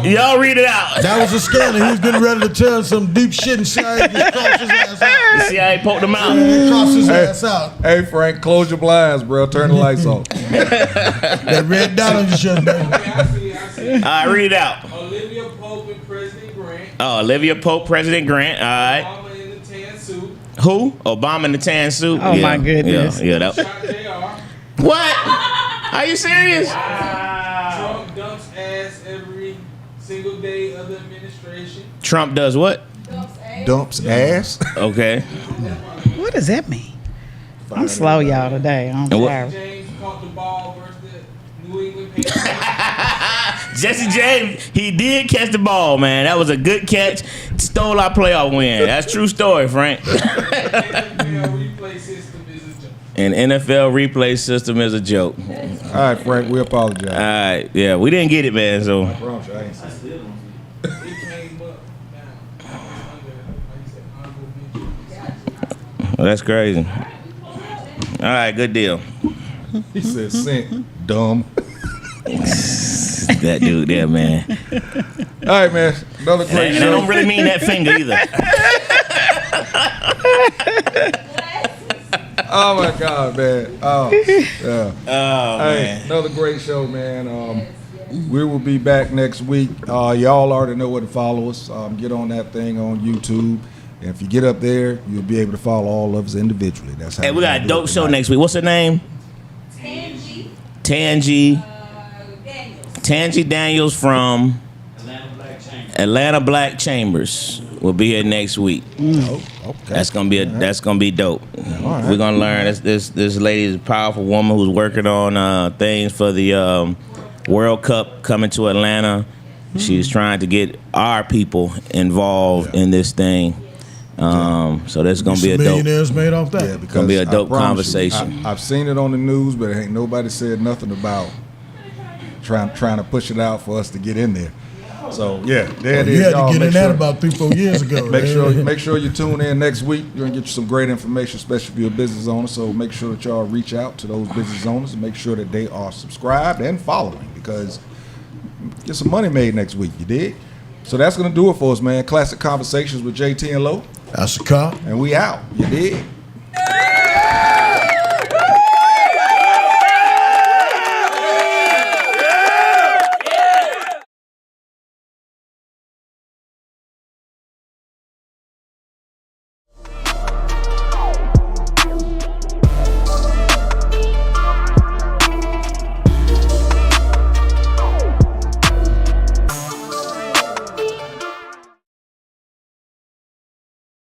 Y'all read it out. That was a scandal. He was getting ready to tell some deep shit and CIA just crossed his ass out. See how he poked them out. He crossed his ass out. Hey, Frank, close your blinds, bro. Turn the lights off. That red dot on your shirt, baby. I see. All right, read it out. Olivia Pope and President Grant. Oh, Olivia Pope, President Grant. All right. Obama in the tan suit. Who? Obama in the tan suit. Oh, my goodness. Yeah. That. Shot JR. What? Are you serious? Trump dumps ass every single day of the administration. Trump does what? Dumps ass. Okay. What does that mean? I'm slow, y'all, today. I'm And what- sorry. James caught the ball versus the New England Patriots. Jesse James, he did catch the ball, man. That was a good catch. Stole our playoff win. That's a true story, Frank. Replay system is a joke. An NFL replay system is a joke. All right, Frank, we apologize. All right. Yeah, we didn't get it, man. So I promise you, I ain't seen it. It came up now. Under, like you said, honorable mention. well, that's crazy. All right, good deal. He said sent. Dumb. That dude there, man. All right, man. Another great And I show. don't really mean that finger either. Oh my God, man. Oh, yeah. Oh, Hey, man. another great show, man. We will be back next week. Y'all already know where to follow us. Get on that thing on YouTube. And if you get up there, you'll be able to follow all of us individually. That's how Hey, we we're got gonna a do dope it show tonight. next week. What's her name? Tangi Daniels from Atlanta Black Chambers will be here next week. Oh, okay. That's gonna be dope. right. We're gonna learn. This lady is a powerful woman who's working on things for the World Cup coming to Atlanta. She's trying to get our people involved in this thing. So that's gonna be a Some dope. millionaires made off that. Yeah, because Gonna be a I dope promise you, conversation. I've seen it on the news, but ain't nobody said nothing about trying to push it out for us to get in there. So yeah, there it You is. had y'all. to get Make in that sure- about 3-4 years ago. Make man. sure you tune in next week. You're gonna get you some great information, especially if you're a business owner. So make sure that y'all reach out to those business owners and make sure that they are subscribed and following, because get some money made next week. You dig? So that's gonna do it for us, man. Classic Conversations with JT and Lo, That's a cop. and we out. You dig?